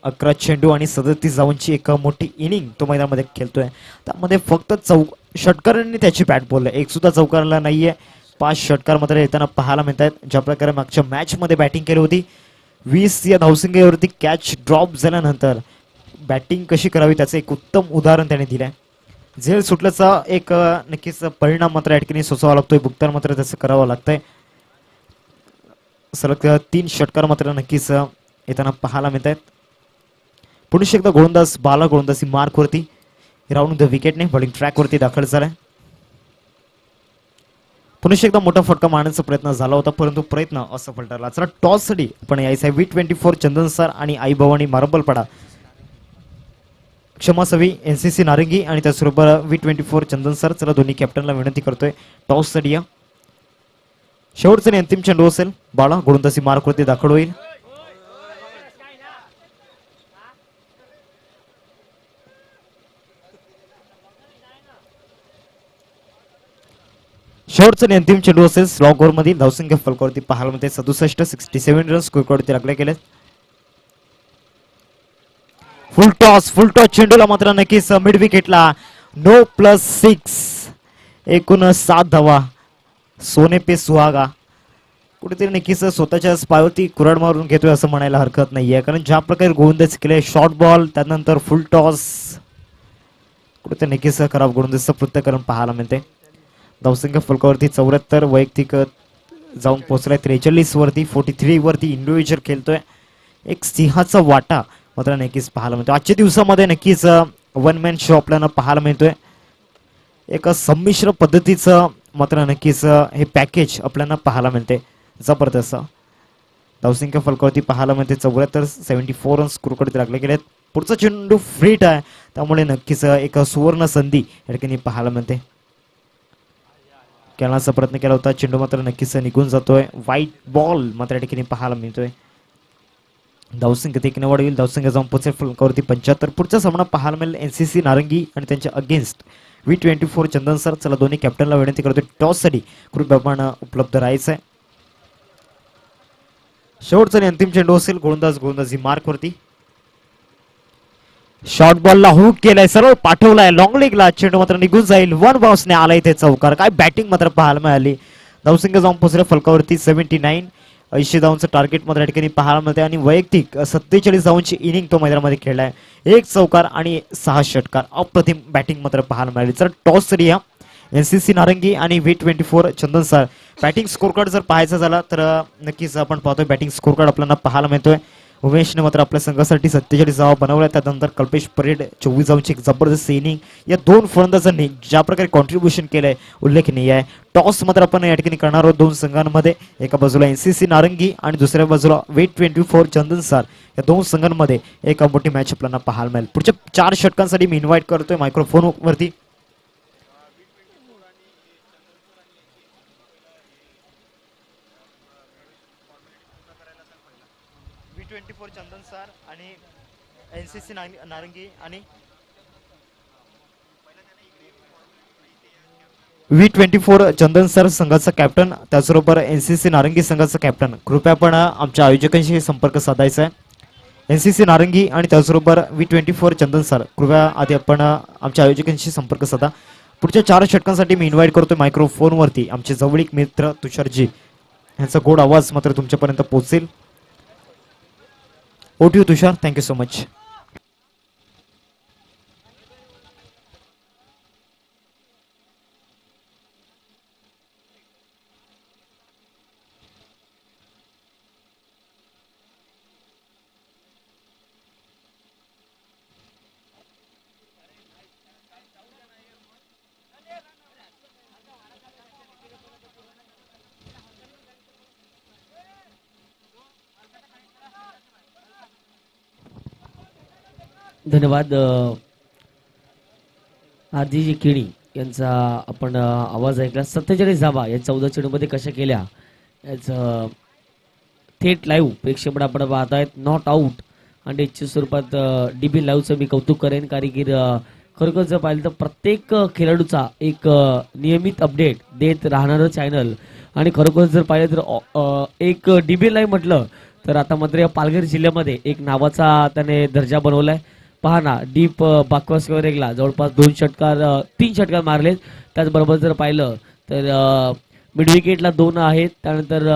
11 चेंडू आणि 37 धावांची एक मोठी इनिंग तो मैदानामध्ये खेळतोय त्यामध्ये फक्त षटकारांनी त्याची बॅट बोलले एक सुद्धा चौकाराला नाहीये 5 षटकार मात्र येताना पाहायला मिळत आहेत ज्या प्रकारे मागच्या मॅच मध्ये बॅटिंग केली होती 20 या धावसंख्येवरती कॅच ड्रॉप झाल्यानंतर बॅटिंग कशी करावी त्याचं एक उत्तम उदाहरण त्याने दिलंय झेल सुटल्याचा एक नक्कीच परिणाम मात्र या ठिकाणी सोसावा लागतोय भुगतान मात्र त्याचं करावं लागतंय सलग 3 षटकार मात्र नक्कीच येताना पाहायला मिळत आहेत. पुन्हा एकदा गोलंदाज बाला गोलंदाजी मार्कवरती राऊंड द विकेटने बॉलिंग ट्रॅकवरती दाखल झालाय. पुन्हा एकदा मोठा फटका मारण्याचा प्रयत्न झाला होता, परंतु प्रयत्न असफल ठरला. चला टॉस साठी पण यायचं आहे V24 चंदन सर आणि आई भवानी मारंबलपाडा, क्षमासवी NCC नारंगी आणि त्याचबरोबर V24 चंदन सर. चला दोन्ही कॅप्टनला विनंती करतोय टॉस साठी या. शेवटचा आणि अंतिम चेंडू असेल. बाळा गोलंदाजी मार्कवरती दाखल होईल. शेवटचा आणि अंतिम चेंडू असेल. स्लॉग ओव्हर मध्ये धावसंख्या फलकावरती पाहायला मिळते 67 रन स्कोरवरती राखले गेले. फुल टॉस चेंडूला मात्र नक्कीच मिड विकेटला नो +6 एकूण 7 धावा. सोने पे सुहागा कुठेतरी नक्कीच स्वतःच्या पायावरती कुऱ्हाड मारून घेतोय असं म्हणायला हरकत नाहीये, कारण ज्या प्रकारे गोलंदाज केले शॉर्ट बॉल त्यानंतर फुल टॉस कुठेतरी नक्कीच खराब गोलंदाजीचं पृथक्करण पाहायला मिळते. धावसंख्या फलकावरती 74 वैयक्तिक जाऊन पोहोचलाय 43 वरती. 43 वरती इंडिव्हिज्युअल खेळतोय. एक सिंहाचा वाटा मात्र नक्कीच पाहायला मिळतो. आजच्या दिवसामध्ये नक्कीच वन मॅन शो आपल्याला पाहायला मिळतोय. एक संमिश्र पद्धतीचं मात्र नक्कीच हे पॅकेज आपल्याला पाहायला मिळते. जबरदस्त धावसंख्या फलकावरती पाहायला मिळते 74 रन स्कोरकडे राखले गेलेत. पुढचा चेंडू फ्रीट आहे, त्यामुळे नक्कीच एक सुवर्ण संधी या ठिकाणी पाहायला मिळते. खेळण्याचा प्रयत्न केला होता, चेंडू मात्र नक्कीच निघून जातोय. व्हाईट बॉल मात्र या ठिकाणी पाहायला मिळतोय. धावसंख्या देखील वाढवेल. धावसंख्या जाऊन पोहोचेल फलकावरती 75. पुढचा सामना पाहायला मिळेल NCC नारंगी आणि त्यांच्या अगेन्स्ट V24 चंदन सर. चला दोन्ही कॅप्टनला विनंती करतोय टॉस साठी कृपया आपण उपलब्ध राहायचं आहे. शेवटचा आणि अंतिम चेंडू असेल. गोलंदाजी मार्कवरती शॉर्ट बॉलला हुक केलाय, सरळ पाठवलाय लॉंग लेगला. चेंडू मात्र निघून जाईल. वन बाउन्सने आला इथे चौकार. काय बॅटिंग मात्र पाहायला मिळाली. धावसंख्या जाऊन पोहोचल्या फलकावरती 79. 80 धावांचं टार्गेट मात्र या ठिकाणी पाहायला मिळते आणि वैयक्तिक 47 धावांची इनिंग तो मैदानामध्ये खेळलाय. 1 चौकार आणि 6 षटकार. अप्रतिम बॅटिंग मात्र पाहायला मिळाली. तर टॉस साठी या NCC नारंगी आणि V24 चंदन सर. बॅटिंग स्कोर कार्ड जर पाहायचा झाला तर नक्कीच आपण पाहतोय बॅटिंग स्कोर कार्ड आपल्याला पाहायला मिळतोय. उमेशने मात्र आपल्या संघासाठी 47 धावा बनवल्या. त्यानंतर कल्पेश परेड 24 धावांची एक जबरदस्त इनिंग. या दोन फलंदाजांनी ज्या प्रकारे कॉन्ट्रीब्युशन केलंय उल्लेखनीय आहे. टॉस मात्र आपण या ठिकाणी करणार आहोत दोन संघांमध्ये. एका बाजूला NCC नारंगी आणि दुसऱ्या बाजूला V24 चंदन सर. या दोन संघांमध्ये एक मोठी मॅच आपल्याला पाहायला मिळेल. पुढच्या 4 षटकांसाठी मी इन्व्हाइट करतोय मायक्रोफोन वरती V24 चंदन सर आणि NCC नारंगी आणि V24 चंदन सर संघाचा कॅप्टन, त्याचबरोबर NCC नारंगी संघाचा कॅप्टन. कृपया आपण आमच्या आयोजकांशी संपर्क साधायचा आहे. NCC नारंगी आणि त्याचबरोबर V24 चंदन सर, कृपया आधी आपण आमच्या आयोजकांशी संपर्क साधा. पुढच्या 4 षटकांसाठी मी इन्व्हाइट करतोय मायक्रोफोन वरती आमचे जवळीक मित्र तुषारजी यांचा गोड आवाज मात्र तुमच्यापर्यंत पोहोचेल. Over to you Tushar. Thank you so much. धन्यवाद. आरजीजी केणी यांचा आपण आवाज ऐकला. 47 धावा या 14 चेंडूमध्ये कशा केल्या याचं थेट लाईव्ह प्रेक्षेपण आपण पाहत आहेत. नॉट आऊट आणि याच्या स्वरूपात DB लाईव्हचं मी कौतुक करेन, कारण की खरोखर जर पाहिलं तर प्रत्येक खेळाडूचा एक नियमित अपडेट देत राहणारं चॅनल. आणि खरोखर जर पाहिलं तर एक DB लाईव्ह म्हटलं तर आता मात्र या पालघर जिल्ह्यामध्ये एक नावाचा त्याने दर्जा बनवलाय. पहा ना, डीप बाकवास वगैरेला जवळपास 3 षटकार मारलेत. त्याचबरोबर जर पाहिलं तर मिड विकेटला 2 आहेत. त्यानंतर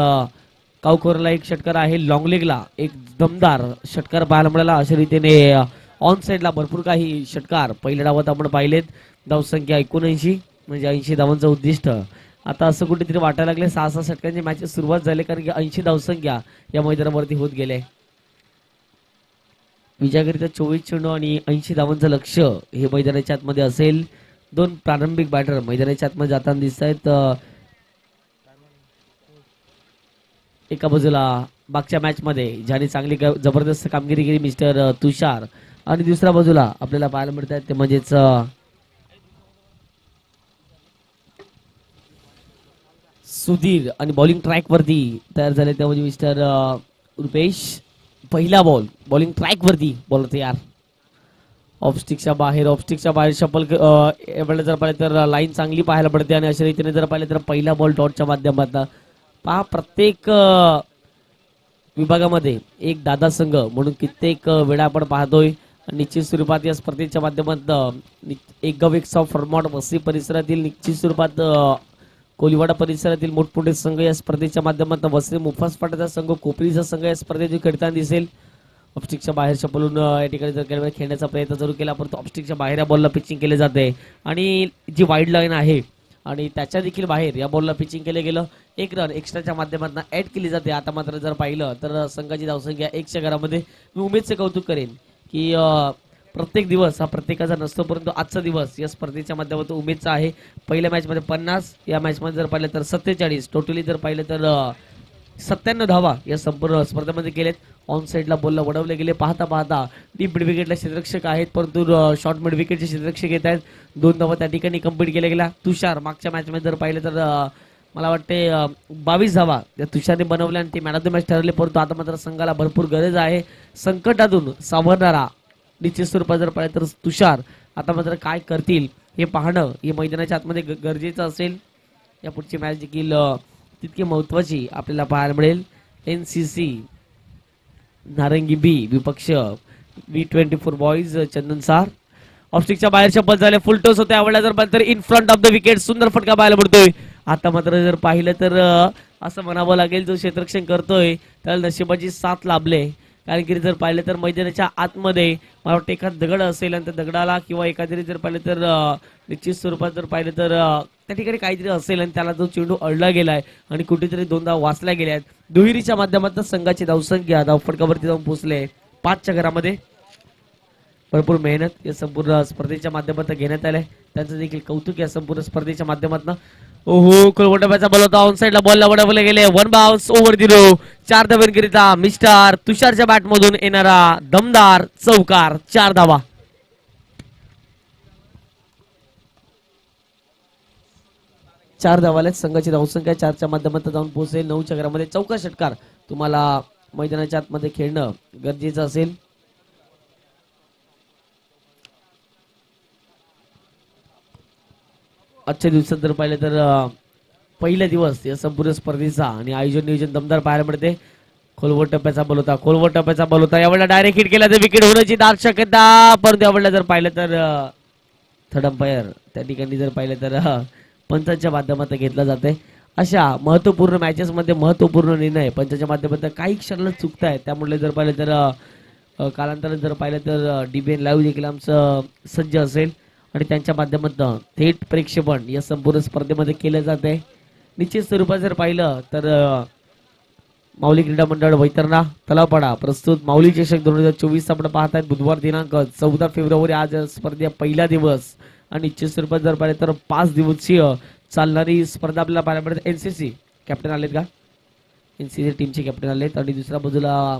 कावकोरला 1 षटकार आहे. लॉंग लेगला एक दमदार षटकार पाहायला मिळाला. अशा रीतीने ऑन साईडला भरपूर काही षटकार पहिल्या डावात आपण पाहिलेत. धावसंख्या 79 म्हणजे 80 धावांचं उद्दिष्ट आता असं कुठेतरी वाटायला लागले 6-6 षटकांची मॅचेस सुरुवात झाली, कारण की 80 धावसंख्या या मैदानावरती होत गेले. विजयाकरिता 24 चेंडू आणि 80 धावांचं लक्ष हे मैदानाच्या आतमध्ये असेल. दोन प्रारंभिक बॅटर मैदानाच्या आतमध्ये जाताना दिसत आहेत. एका बाजूला मागच्या मॅच मध्ये ज्याने चांगली जबरदस्त कामगिरी केली मिस्टर तुषार, आणि दुसऱ्या बाजूला आपल्याला पाहायला मिळत आहेत ते म्हणजेच सुधीर, आणि बॉलिंग ट्रॅक वरती तयार झाले ते म्हणजे मिस्टर रुपेश. पहिला बॉलिंग ट्रॅक वरती बॉलर तयार, ऑफस्टिकच्या बाहेर शपल जर पाहिलं तर लाईन चांगली पाहायला पडते, आणि अशा रीतीने जर पाहिलं तर पहिला बॉल डॉटच्या माध्यमातून पहा. प्रत्येक विभागामध्ये एक दादा संघ म्हणून कित्येक वेळा आपण पाहतोय. निश्चित स्वरूपात या स्पर्धेच्या माध्यमातून एक गाव एक सॉ फॉर्मॅट वसई परिसरातील निश्चित स्वरूपात कोलिवाडा परिसरातील मोठमोठे संघ या स्पर्धेच्या माध्यमातून वसई मुफास पाटाचा संघ, कोपरीचा संघ या स्पर्धेत खेळताना दिसेल. ऑफस्टिकच्या बाहेर शपलून या ठिकाणी जर खेळण्याचा प्रयत्न जरूर केला, परंतु ऑफस्टिकच्या बाहेर या बॉलला पिचिंग केले जाते, आणि जी वाईड लाईन आहे आणि त्याच्या देखील बाहेर या बॉलला पिचिंग केलं गेलं. एक रन एक्स्ट्राच्या माध्यमातून ऍड केली जाते. आता मात्र जर पाहिलं तर संघाची धावसंख्या 1च्या घरामध्ये. मी उमेदचे कौतुक करेन की प्रत्येक दिवस हा प्रत्येकाचा नसतो, परंतु आजचा दिवस या स्पर्धेच्या माध्यमातून उमेदचा आहे. पहिल्या मॅच मध्ये 50, या मॅच मध्ये जर पाहिलं तर 47, टोटली जर पाहिलं तर 97 धावा या संपूर्ण स्पर्धेमध्ये केलेत. ऑन साईडला बॉलला वडवले गेले. पाहता डीप मिड विकेटला क्षेत्ररक्षक आहेत, परंतु शॉर्ट मिड विकेटचे क्षेत्ररक्षक येत आहेत. 2 धावा त्या ठिकाणी कंप्लीट केल्या गेल्या. तुषार मागच्या मॅच मध्ये जर पाहिलं तर मला वाटते 22 धावा त्या तुषारने बनवल्या आणि ते मॅन ऑफ द मॅच ठरले, परंतु आता मात्र संघाला भरपूर गरज आहे संकटातून सावरणारा. निश्चित स्वरूपात जर पाहिलं तर तुषार आता मात्र काय करतील हे पाहणं हे मैदानाच्या आतमध्ये गरजेचं असेल. या पुढची मॅच देखील तितकी महत्वाची आपल्याला पाहायला मिळेल. NCC नारंगी बी विपक्ष V24 बॉईज चंदन सार. ऑफस्टिकच्या बाहेरच्या बल झाले, फुल टॉस होते. आवडला जर पाहिलं तर in front of the wicket सुंदर फटका पाहायला पडतोय. आता मात्र जर पाहिलं तर असं म्हणावं लागेल जो क्षेत्ररक्षण करतोय त्याला नशिबाची साथ लाभले, कारण की जर पाहिलं तर मैदानाच्या आतमध्ये मला वाटतं एखाद दगड असेल आणि त्या दगडाला किंवा एखाद्या जर पाहिलं तर निश्चित स्वरूपात जर पाहिलं तर त्या ठिकाणी काहीतरी असेल आणि त्याला जो चेंडू अडला गेलाय आणि कुठेतरी 2दा वाचल्या गेल्या आहेत. दुहेरीच्या माध्यमातून संघाची धावसंख्या धावफटकावरती जाऊन पोहोचले 5च्या घरामध्ये. भरपूर मेहनत या संपूर्ण स्पर्धेच्या माध्यमातून घेण्यात आले, त्यांचं देखील कौतुक या संपूर्ण स्पर्धेच्या माध्यमातून. ओहो, कोलवटाचा बॉल होता, ऑन साईडला बॉलला वडवले गेले. 1 बाउन्स ओव्हर 0. 4 धावांकरिता मिस्टर तुषारच्या बॅट मधून येणारा दमदार चौकार, 4 धावा. चार धावाले संघाची धावसंख्या 4च्या माध्यमातून जाऊन पोहोचेल 9च्या घरामध्ये. चौका षटकार तुम्हाला मैदानाच्या आतमध्ये खेळणं गरजेचं असेल. आजच्या दिवसात जर पाहिलं तर पहिला दिवस या संपूर्ण स्पर्धेचा आणि आयोजन नियोजन दमदार पाहायला मिळते. खोलवर टप्प्याचा बॉल होता, यावेळेला डायरेक्ट हिट केला तर विकेट होण्याची दाट शक्यता, परंतु यावेळेला जर पाहिलं तर थर्ड अंपायर त्या ठिकाणी जर पाहिलं तर पंचांच्या माध्यमातून घेतला जाते. अशा महत्वपूर्ण मॅचेस मध्ये महत्वपूर्ण निर्णय पंचांच्या माध्यमातून काही क्षणाला चुकतायत, त्यामुळे जर पाहिलं तर कालांतराने जर पाहिलं तर DBN लाईव्ह देखील आमचं सज्ज असेल आणि त्यांच्या माध्यमातून थेट प्रेक्षेपण या संपूर्ण स्पर्धेमध्ये केलं जाते. निश्चित स्वरूपात जर पाहिलं तर माऊली क्रीडा मंडळ वैतरणा तलावपाडा प्रस्तुत माऊली चषक 2024 आपण पाहत आहेत. बुधवार दिनांक 14 फेब्रुवारी आज स्पर्धे पहिला दिवस आणि निश्चित स्वरूपात जर पाहिलं तर 5 दिवसीय चालणारी स्पर्धा आपल्याला पाहायला मिळते. NCC कॅप्टन आलेत का? NCC टीमचे कॅप्टन आलेत आणि दुसऱ्या बाजूला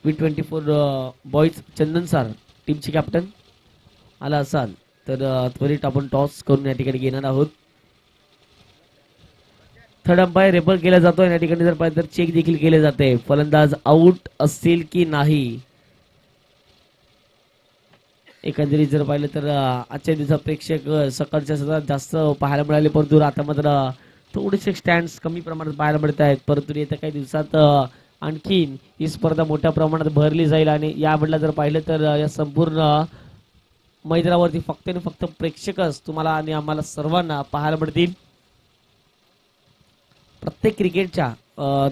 V24 बॉईज चंदन सर टीमचे कॅप्टन आला असाल तर त्वरित आपण टॉस करून या ठिकाणी घेणार आहोत. थर्ड अंपायर रेफर केला जातो या ठिकाणी जर पाहिलं तर चेक देखील केले जाते फलंदाज आउट असतील की नाही. एकंदरीत जर पाहिलं तर आजच्या दिवसात प्रेक्षक सकाळच्या सुद्धा जास्त पाहायला मिळाले, परंतु आता मात्र थोडेसे स्टँड्स कमी प्रमाणात पाहायला मिळत आहेत. परंतु येत्या काही दिवसात आणखीन ही स्पर्धा मोठ्या प्रमाणात भरली जाईल आणि यावेळेला जर पाहिलं तर या संपूर्ण मैदानावरती फक्त आणि फक्त प्रेक्षकच तुम्हाला आणि आम्हाला सर्वांना पाहायला मिळतील. प्रत्येक क्रिकेटच्या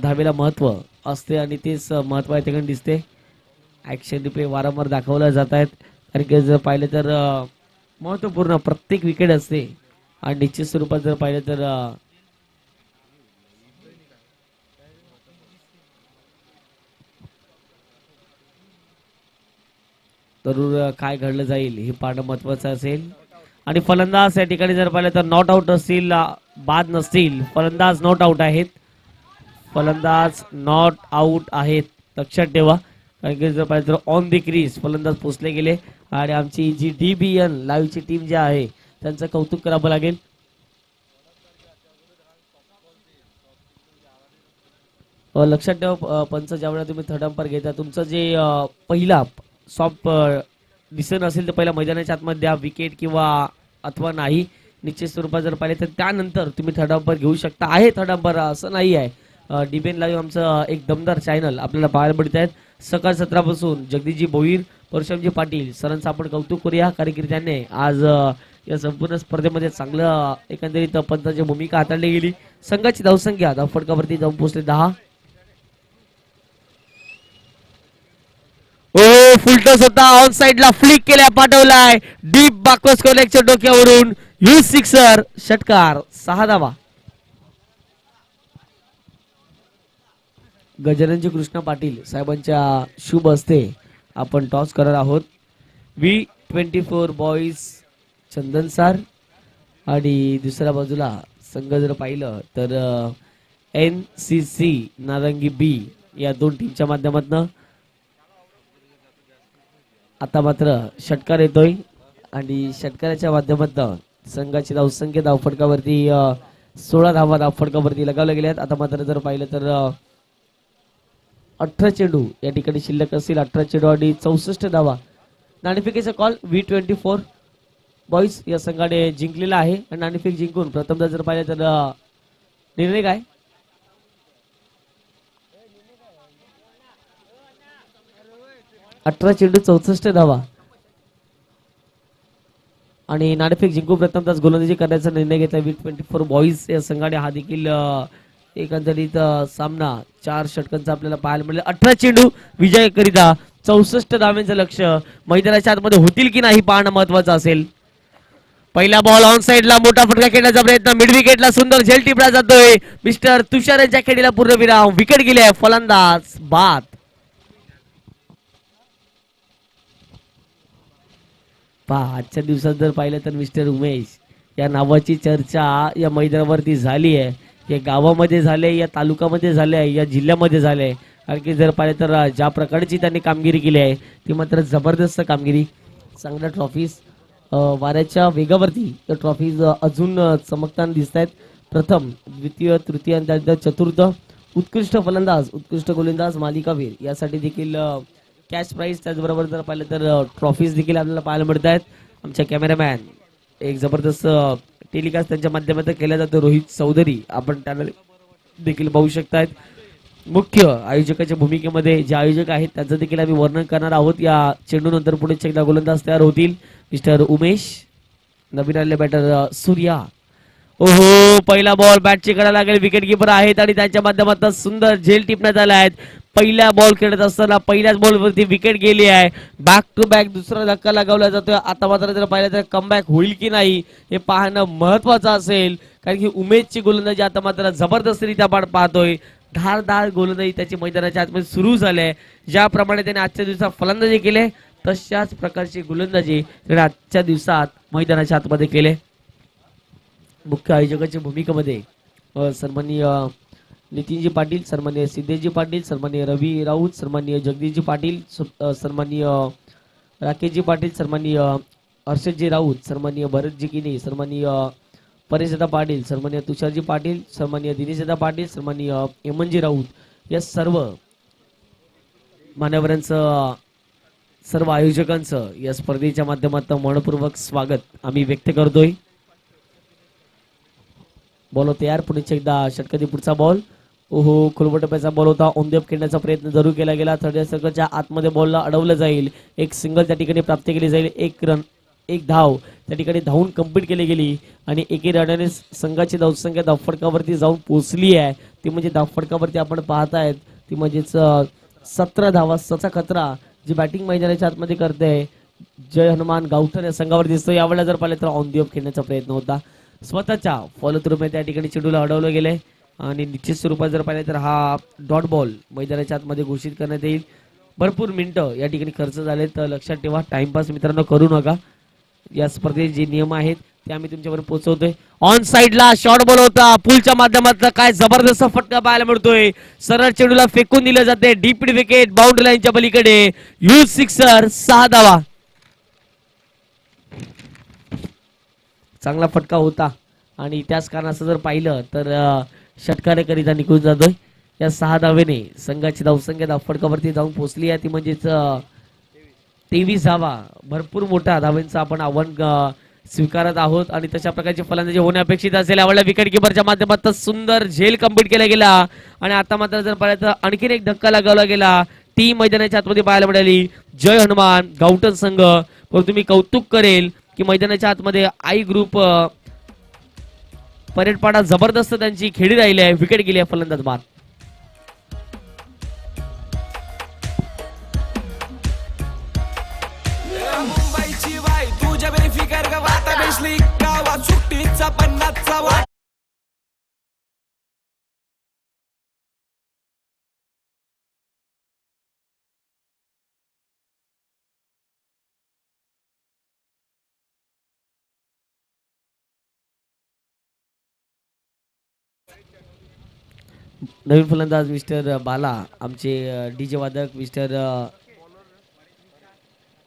धावेला महत्व असते आणि तेच महत्व या ठिकाणी दिसते. ॲक्शन रिप्ले वारंवार दाखवल्या जात आहेत, कारण की जर पाहिलं तर महत्वपूर्ण प्रत्येक विकेट असते आणि निश्चित स्वरूपात जर पाहिलं तर जरूर काय घडलं जाईल हे पाहणं महत्वाचं असेल. आणि फलंदाज या ठिकाणी जर पाहिलं तर नॉट आउट असतील, बाद नसतील. फलंदाज नॉट आउट आहेत. फलंदाज नॉट आउट आहेत, लक्षात ठेवा. कारण की जर पाहिलं तर ऑन द क्रीज फलंदाज पोचले गेले. आणि आमची जी DBN लाईव्हची टीम जी आहे त्यांचं कौतुक करावं लागेल. लक्षात ठेवा पंच, ज्यावेळेला तुम्ही थर्ड अंपायर घेता तुमचं जे पहिला सॉफ्ट डिसिजन असेल तर पहिला मैदानाच्या आतमध्ये द्या, विकेट किंवा अथवा नाही. निश्चित स्वरूपात जर पाहिले तर त्यानंतर तुम्ही थर्ड अंपायर घेऊ शकता. आहे थर्ड अंपायर असं नाही आहे. DBN लाईव्ह आमचं एक दमदार चॅनल आपल्याला पाहायला मिळत आहेत. सकाळ 17 पासून जगदीशजी भोईर, परशुरामजी पाटील सरांचं आपण कौतुक करूया. कारण की त्याने आज या संपूर्ण स्पर्धेमध्ये चांगलं एकंदरीत पंचाची भूमिका हाताळली गेली. संघाची धावसंख्या धावफटकावरती जाऊन पोहोचले 10. ओ फुलटॉस होता, ऑन साइडला फ्लिक केल्या, पाठवलाय डीप बाकस कोलेकच्या डोक्यावरून. यू सिक्सर, षटकार, 6 धावा. गजाननजी कृष्ण पाटील साहेबांच्या शुभ हस्ते आपण टॉस करत आहोत. V24 बॉईज चंदन सर आणि दुसऱ्या बाजूला संघ जर पाहिलं तर NCC नारंगी B या दोन टीमच्या माध्यमातून आता मात्र षटकार येतोय. आणि षटकाराच्या माध्यमातून संघाची धावसंख्या धावफटकावरती 16 धावा धावफटकावरती लगावल्या गेल्यात. आता मात्र जर पाहिलं तर 18 चेंडू या ठिकाणी शिल्लक असतील. 18 चेंडू आणि 64 धावा. नाणेफेकीचा कॉल V24 बॉईज या संघाने जिंकलेला आहे. आणि नाणेफेक जिंकून प्रथमदा जर पाहिलं तर निर्णय काय 18 चेंडू 64 धावा. आणि नाणेफेक जिंकून प्रथमताच गोलंदाजी करण्याचा निर्णय घेतला V24 बॉईज या संघाने. हा देखील एकंदरीत सामना 4 षटकांचा आपल्याला पाहायला मिळेल. 18 चेंडू विजयाकरिता 64 धावांचं लक्ष मैदानाच्या आतमध्ये होतील की नाही पाहणं महत्वाचं असेल. पहिला बॉल ऑन साइडला मोठा फटका खेळण्याचा प्रयत्न, मिड विकेटला सुंदर झेल टिपला जातोय. मिस्टर तुषार यांच्या खेळीला पूर्ण विराम. विकेट गेले, फलंदाज बाद. आजच्या दिवसात जर पाहिलं तर मिस्टर उमेश या नावाची चर्चा या मैदानावरती झाली आहे. या गावामध्ये झाले, या तालुक्यामध्ये झाले, या जिल्ह्यामध्ये झाले. कारण की जर पाहिलं तर ज्या प्रकारची त्यांनी कामगिरी केली आहे ती मात्र जबरदस्त कामगिरी. चांगल्या ट्रॉफीज वाऱ्याच्या वेगावरती त्या ट्रॉफीज अजून चमकताना दिसत आहेत. प्रथम, द्वितीय, तृतीय आणि त्यानंतर चतुर्थ उत्कृष्ट फलंदाज, उत्कृष्ट गोलंदाज, मालिकावीर यासाठी देखील कॅश प्राइज, त्याचबरोबर जर पाहिलं तर ट्रॉफीज देखील आपल्याला पाहायला मिळत आहेत. आमच्या कॅमेरामॅन एक जबरदस्त टेलिकास्ट त्यांच्या माध्यमातून केला जातो, रोहित चौधरी, आपण त्यांना देखील पाहू शकतायत. मुख्य आयोजकाच्या भूमिकेमध्ये जे आयोजक आहेत त्यांचं देखील आम्ही वर्णन करणार आहोत. या चेंडूनंतर पुढे एकदा गोलंदाज तयार होतील. मिस्टर उमेश, नवीन आलेले बॅटर सूर्या. ओहो, पहिला बॉल बॅटची कडा लागेल. विकेट किपर आहेत आणि त्यांच्या माध्यमातून सुंदर झेल टिपण्यात आला आहे. पहिला बॉल खेळत असताना पहिल्याच बॉलवरती विकेट गेली आहे. बॅक टू बॅक दुसरा धक्का लगावला जातोय. आता मात्र जर पाहिलं तर कमबॅक होईल की नाही हे पाहणं महत्वाचं असेल. कारण की उमेशची गोलंदाजी आता मात्र जबरदस्तरित्या आपण पाहतोय. धारदार गोलंदाजी त्याची मैदानाच्या आतमध्ये सुरू झाले. ज्याप्रमाणे त्याने आजच्या दिवसात फलंदाजी केले तशाच प्रकारची गोलंदाजी त्याने आजच्या दिवसात मैदानाच्या आतमध्ये केले. मुख्य आयोजकाच्या भूमिकेमध्ये सन्माननीय नितीनजी पाटील, सन्माननीय सिद्धेशजी पाटील, सन्माननीय रवी राऊत, सन्माननीय जगदीशजी पाटील, सन्माननीय राकेशजी पाटील, सन्माननीय हर्षदजी राऊत, सन्माननीय भरतजी किनी, सन्माननीय परेशदा पाटील, सन्माननीय तुषारजी पाटील, सन्माननीय दिनेशदा पाटील, सन्माननीय हेमंतजी राऊत या सर्व मान्यवरांचं, सर्व आयोजकांचं या स्पर्धेच्या माध्यमातून मनपूर्वक स्वागत आम्ही व्यक्त करतोय. बॉल तयार, पुढे एकदा षटकातील पुढचा बॉल. ओहो, खुलबटप्याचा बॉल होता. ऑनदेप खेळण्याचा प्रयत्न जरूर केला गेला. थर्ड सर्कलच्या आतमध्ये बॉलला अडवलं जाईल. एक सिंगल त्या ठिकाणी प्राप्त केली जाईल. एक रन, एक धाव त्या ठिकाणी धावून कंप्लीट केली गेली आणि एके रनाने संघाची धावसंख्या धावफटकावरती जाऊन पोहोचली आहे. ती म्हणजे धावफटकावरती आपण पाहतायत ती म्हणजेच 17 धावा. सचा खतरा जी बॅटिंग मैदानाच्या आतमध्ये करते जय हनुमान गावठण या संघावर दिसतो. यावेळेला जर पाहिलं तर ऑन दी ऑफ खेळण्याचा प्रयत्न होता. स्वतःच्या फॉलो थ्रू मध्ये त्या ठिकाणी चेंडूला अडवलं गेलंय आणि निश्चित स्वरूपात जर पाहिलं तर हा डॉट बॉल मैदानाच्या आतमध्ये घोषित करण्यात येईल. भरपूर मिनिटं या ठिकाणी खर्च झाले, तर लक्षात ठेवा टाइमपास मित्रांनो करू नका. या स्पर्धेचे जे नियम आहेत ते आम्ही तुमच्यापर्यंत पोहोचवतोय. ऑन साइडला शॉर्ट बॉल होता, पुलच्या माध्यमातून काय जबरदस्त फटका पाहायला मिळतोय. सरळ चेंडूला फेकून दिलं जाते, डीप विकेट बाउंड्री लाईनच्या पलीकडे. यूज सिक्सर, 6 धावा. चांगला फटका होता आणि त्याच कारणाचं जर पाहिलं तर षटकाराकरिता निघून जातोय. या 6 धावेने संघाची धावसंख्या धावफटकावरती जाऊन पोहोचली आहे, ती म्हणजेच 23 धावा. भरपूर मोठा धावेंचं आपण आव्हान स्वीकारत आहोत आणि तशा प्रकारची फलंदाजी होणे अपेक्षित असेल. यावेळेला विकेट किपरच्या माध्यमातून सुंदर झेल कंप्लीट केला गेला आणि आता मात्र जर पाहिलं तर आणखीन एक धक्का लगावला गेला. टीम मैदानाच्या आतमध्ये पाहायला मिळाली. जय हनुमान गावठण संघ. परंतु मी कौतुक करेल की मैदानाच्या आतमध्ये आई ग्रुप परेडपाडा जबरदस्त त्यांची खेळी राहिली आहे. विकेट गेली आहे, फलंदाज बाद. मुंबईची बाई तुझ्या बेफिकर गावात बेसली गावात सुट्टीचा 50चा वाट. नवीन फलंदाज मिस्टर बाला, आमचे डीजे वादक मिस्टर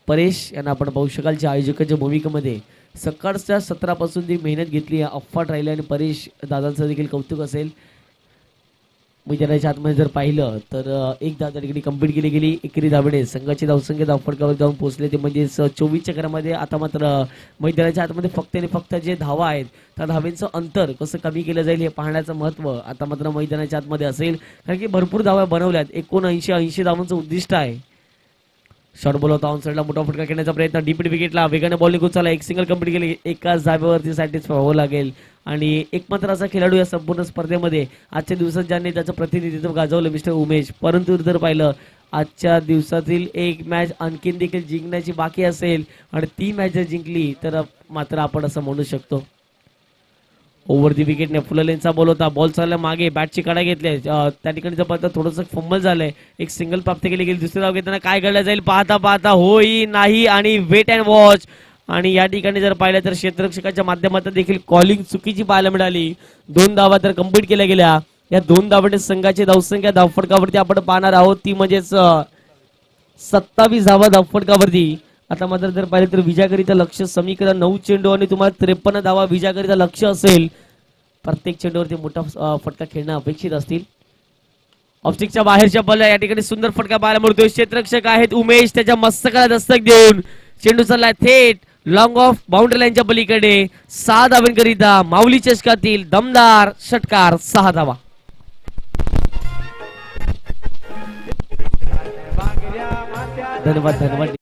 परेश यांना आपण पाहू शकाल. ज्या आयोजकांच्या भूमिकेमध्ये सकाळच्या सत्रापासून ती मेहनत घेतली, अफाट राहिली आणि परेश दादांचं देखील कौतुक असेल. मैदानाच्या आतमध्ये जर पाहिलं तर एक धाव त्या ठिकाणी कंप्लीट केली गेली. एकेरी धावेने संघाची धावसंख्या धावफटकावर जाऊन पोहोचले, ते म्हणजेच 24 चक्रामध्ये. आता मात्र मैदानाच्या आतमध्ये फक्त आणि फक्त जे धावा आहेत त्या धावेंचं अंतर कसं कमी केलं जाईल हे पाहण्याचं महत्त्व आता मात्र मैदानाच्या आतमध्ये असेल, कारण की भरपूर धावा बनवल्यात. 79-80 धावांचं उद्दिष्ट आहे. शॉर्ट बॉल होता, ऑन साइडला मोठा फटका खेळण्याचा प्रयत्न, डीप विकेटला वेगाने बॉलिंग उचलला, एक सिंगल कंप्लीट केली. एकाच धाब्यावरती सॅटिस्फाय व्हावं लागेल आणि एक मात्र असा खेळाडू या संपूर्ण स्पर्धेमध्ये आजच्या दिवसात ज्यांनी त्याचं प्रतिनिधित्व गाजवलं मिस्टर उमेश. परंतु जर पाहिलं आजच्या दिवसातील एक मॅच आणखीन देखील जिंकण्याची बाकी असेल आणि ती मॅच जर जिंकली तर मात्र आपण असं म्हणू शकतो. ओव्हर दी विकेटने फुललेनचा बॉल होता, बॉल चालला मागे, बॅटची कडा घेतले, त्या ठिकाणी जर पाहता थोडंसं फंबल झालंय. एक सिंगल प्राप्त केली गेली. दुसरी धाव घेताना काय घडलं जाईल पाहता पाहता होई नाही आणि वेट अँड वॉच. आणि या ठिकाणी जर पाहिलं तर क्षेत्ररक्षकाच्या माध्यमातून देखील कॉलिंग चुकीची पाहायला मिळाली. 2 धावा तर कंप्लीट केल्या गेल्या. या 2 धावांनी संघाची धावसंख्या धावफटकावरती आपण पाहणार आहोत, ती म्हणजेच 27 धावा धावफटकावरती. आता मात्र जर पाहिलं तर विजयाकरिता लक्ष समीकरण 9 चेंडू आणि तुम्हाला 53 धावा विजयाकरिता लक्ष असेल. प्रत्येक चेंडूवरती मोठा फटका खेळणं अपेक्षित असतील. ऑफस्टिकच्या बाहेरच्या बॉल या ठिकाणी सुंदर फटका पाहायला मिळतोय. क्षेत्ररक्षक आहेत उमेश, त्याच्या मस्तकाला दस्तक देऊन चेंडू चाललाय थेट लॉंग ऑफ बाउंड्री लाईनच्या पलीकडे. 6 धावांकरिता माऊली चषकातील दमदार षटकार, 6 धावा. धन्यवाद धन्यवाद.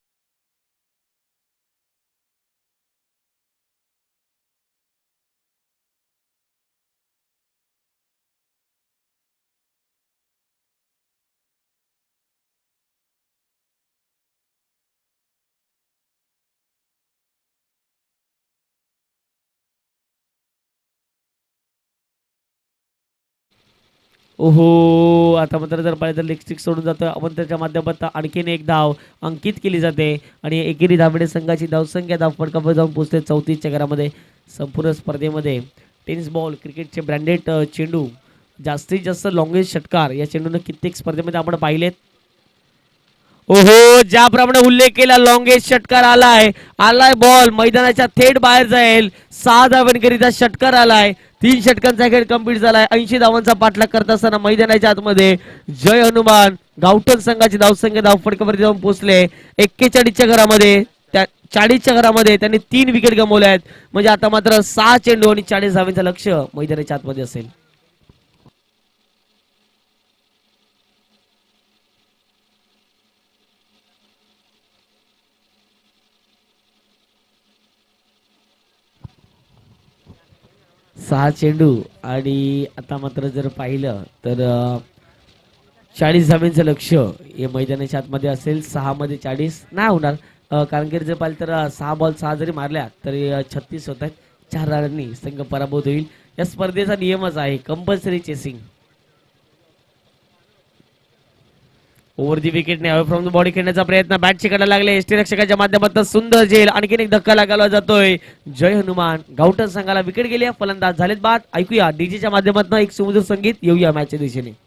ओहो, आता मात्र जर पाहिलं तर लेग स्टिक सोडून जातं आपण, त्याच्या माध्यमातून आणखीन एक धाव अंकित केली जाते आणि एकेरी धावेने संघाची धावसंख्या धावफटकावर जाऊन पोहोचते 34 चक्रामध्ये. संपूर्ण स्पर्धेमध्ये टेनिस बॉल क्रिकेटचे ब्रँडेड चेंडू जास्तीत जास्त लॉंगेस्ट षटकार या चेंडूने कित्येक स्पर्धेमध्ये आपण पाहिलेत. ओहो, ज्याप्रमाणे उल्लेख केला लॉंगेस्ट षटकार आलाय बॉल मैदानाच्या थेट बाहेर जाईल. 6 धावांकरिता षटकार आलाय. 3 षटकांचा खेळ कंप्लीट झालाय. 80 धावांचा पाठलाग करत असताना मैदानाच्या आतमध्ये जय हनुमान गावठण संघाची धावसंख्या धावफटकावरती जाऊन पोहोचले. 41च्या घरामध्ये 40च्या घरामध्ये त्यांनी 3 विकेट गमावल्या आहेत. म्हणजे आता मात्र 6 चेंडू आणि 40 धावांचं लक्ष मैदानाच्या आतमध्ये असेल. सहा चेंडू आणि आता मात्र जर पाहिलं तर 40 धावांचं लक्ष हे मैदानाच्या आतमध्ये असेल. 6 मध्ये 40 नाही होणार, कारण की जर पाहिलं तर 6 बॉल 6 जरी मारल्या तरी 36 होत आहेत. 4 रनांनी संघ पराभूत होईल. या स्पर्धेचा नियमच आहे कंपल्सरी चेसिंग. ओव्हर दी विकेटने अवे फ्रॉम द बॉडी खेळण्याचा प्रयत्न बॅट चिकायला लागले. एसटी रक्षकाच्या माध्यमातून सुंदर झेल. आणखीन एक धक्का लागायला जातोय. जय हनुमान गावठण संघाला विकेट गेली. फलंदाज झालेत बाद. ऐकूया डीजेच्या माध्यमातून एक सुमधुर संगीत. येऊया मॅचच्या दिशेने.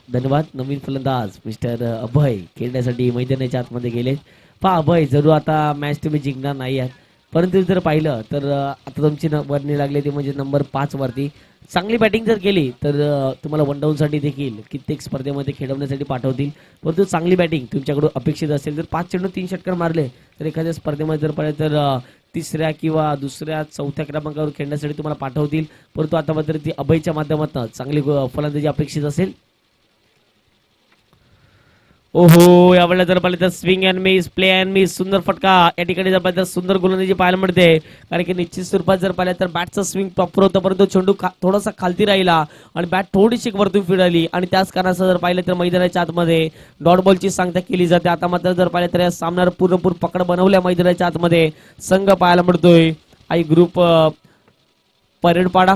धन्यवाद. नवीन फलंदाज मिस्टर अभय खेळण्यासाठी मैदानाच्या आतमध्ये गेले. पहा अभय जरूर आता मॅच तुम्ही जिंकणार नाही आहात, परंतु जर पाहिलं तर आता तुमची वर्णी लागली ती म्हणजे नंबर 5 वरती. चांगली बॅटिंग जर केली तर तुम्हाला वन डाऊन साठी देखील कित्येक स्पर्धेमध्ये खेळवण्यासाठी पाठवतील. परंतु चांगली बॅटिंग तुमच्याकडून अपेक्षित असेल जर 5 चेंडू 3 षटकार मारले तर एखाद्या स्पर्धेमध्ये जर पाहिलं तर तिसऱ्या किंवा दुसऱ्या चौथ्या क्रमांकावर खेळण्यासाठी तुम्हाला पाठवतील. परंतु आता मात्र ती अभयच्या माध्यमातून चांगली फलंदाजी अपेक्षित असेल. ओहो यावेळेला जर पाहिलं तर swing and miss play and miss सुंदर फटका. या ठिकाणी जर पाहिलं तर सुंदर गोलंदाजी पाहायला मिळते. कारण की निश्चित स्वरूपात जर पाहिलं तर बॅटचा स्विंग प्रॉपर होता परंतु चेंडू थोडासा खालती राहिला आणि बॅट थोडीशी वरतून फिरली आणि त्याच कारणाचं जर पाहिलं तर मैदानाच्या आतमध्ये डॉट बॉलची सांगता केली जाते. आता मात्र जर पाहिलं तर या सामन्यावर पूर्णपूर पकड बनवल्या मैदानाच्या आतमध्ये संघ पाहायला मिळतोय. आई ग्रुप परेडपाडा.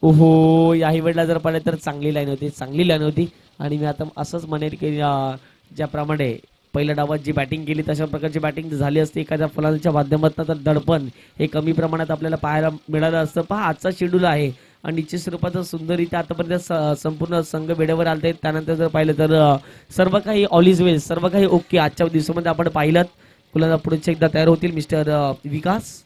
ओहो याही वेळेला जर पाहिलं तर चांगली लाईन होती आणि मी आता असंच म्हणेन की ज्याप्रमाणे पहिल्या डावात जी बॅटिंग केली तशा प्रकारची बॅटिंग झाली असते एखाद्या फलंदाजाच्या माध्यमातून तर दडपण हे कमी प्रमाणात आपल्याला पाहायला मिळालं असतं. पहा आजचा शेड्यूल आहे आणि निश्चित स्वरूपात सुंदररीत्या आतापर्यंत संपूर्ण संघ वेळेवर आलते. त्यानंतर जर पाहिलं तर सर्व काही ऑल इज वेल, सर्व काही ओके. आजच्या दिवसामध्ये आपण पाहिलं फुलांना पुढे एकदा तयार होतील मिस्टर विकास.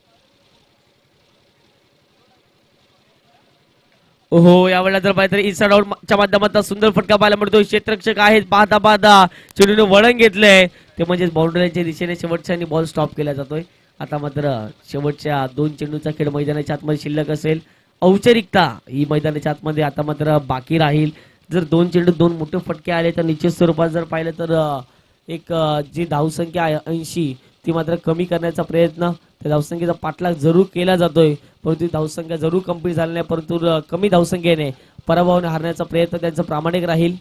ओहो यावेळेला जर पाहिजे तर इनसाइड आउटच्या माध्यमातून सुंदर फटका पाहायला मिळतो. क्षेत्ररक्षक आहेत पाहता चेंडूने वळण घेतलंय ते म्हणजे बाउंड्रीच्या दिशेने शेवटच्या बॉल स्टॉप केला जातोय. आता मात्र शेवटच्या 2 चेंडूचा खेळ मैदानाच्या आतमध्ये शिल्लक असेल. औपचारिकता ही मैदानाच्या आतमध्ये आता मात्र बाकी राहील. जर 2 चेंडू 2 मोठे फटके आले तर निश्चित स्वरूपात जर पाहिलं तर एक जी धावसंख्या आहे 80 ती मात्र कमी करण्याचा प्रयत्न त्या धावसंख्येचा पाठलाग जरूर केला जातोय. परंतु धावसंख्या जरूर कंप्लीट झाली नाही परंतु कमी धावसंख्येने पराभवाने हारण्याचा प्रयत्न त्यांचा प्रामाणिक राहील.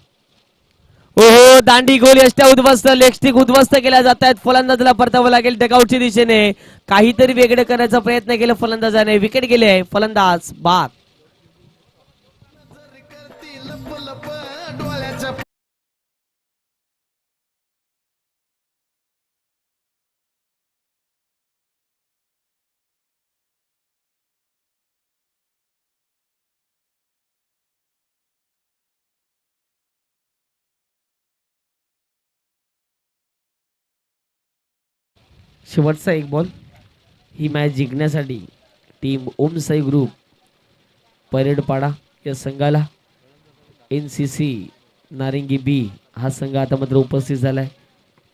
ओहो दांडी गोल यष्ट्या उद्ध्वस्त लेगस्टिक उद्ध्वस्त केल्या जात आहेत. फलंदाजाला परतावं लागेल डगआउटच्या दिशेने. काहीतरी वेगळे करण्याचा प्रयत्न केला फलंदाजाने. विकेट गेले. फलंदाज बाद. शेवटचा एक बॉल. ही मॅच जिंकण्यासाठी टीम ओम साई ग्रुप परेडपाडा या संघाला NCC नारिंगी बी हा संघ आता मात्र उपस्थित झालाय.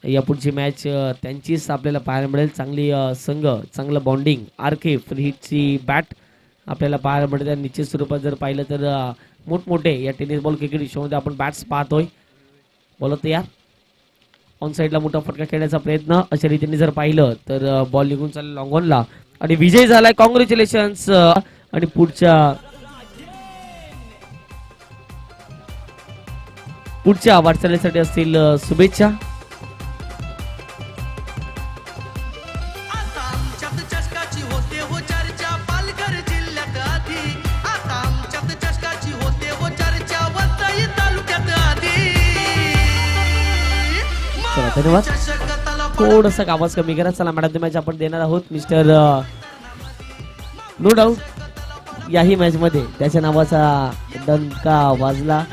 या पुढची मॅच त्यांचीच आपल्याला पाहायला मिळेल. चांगली संघ चांगलं बॉन्डिंग RK फ्रीची बॅट आपल्याला पाहायला मिळते. निश्चित स्वरूपात जर पाहिलं तर मोठमोठे या टेनिस बॉल क्रिकेट शोमध्ये आपण बॅट्स पाहतोय. बोला तयार ऑन साईडला मोठा फटका खेळण्याचा प्रयत्न अशा रीतीने जर पाहिलं तर बॉल निघून चालला लॉंग ऑनला आणि विजय झालाय. कॉंग्रॅच्युलेशन्स. आणि पुढच्या वाटचालीसाठी असतील शुभेच्छा. धन्यवाद. थोडंसं आवाज कमी करा. चला मॅडम मॅच आपण देणार आहोत मिस्टर नो डाऊट याही मॅच मध्ये त्याच्या नावाचा डंका वाजला.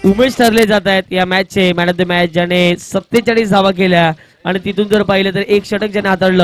उमेश ठरले जात आहेत या मॅचचे मॅन ऑफ द मॅच ज्याने 47 धावा केल्या आणि तिथून जर पाहिलं तर 1 षटक ज्याने हाताळलं.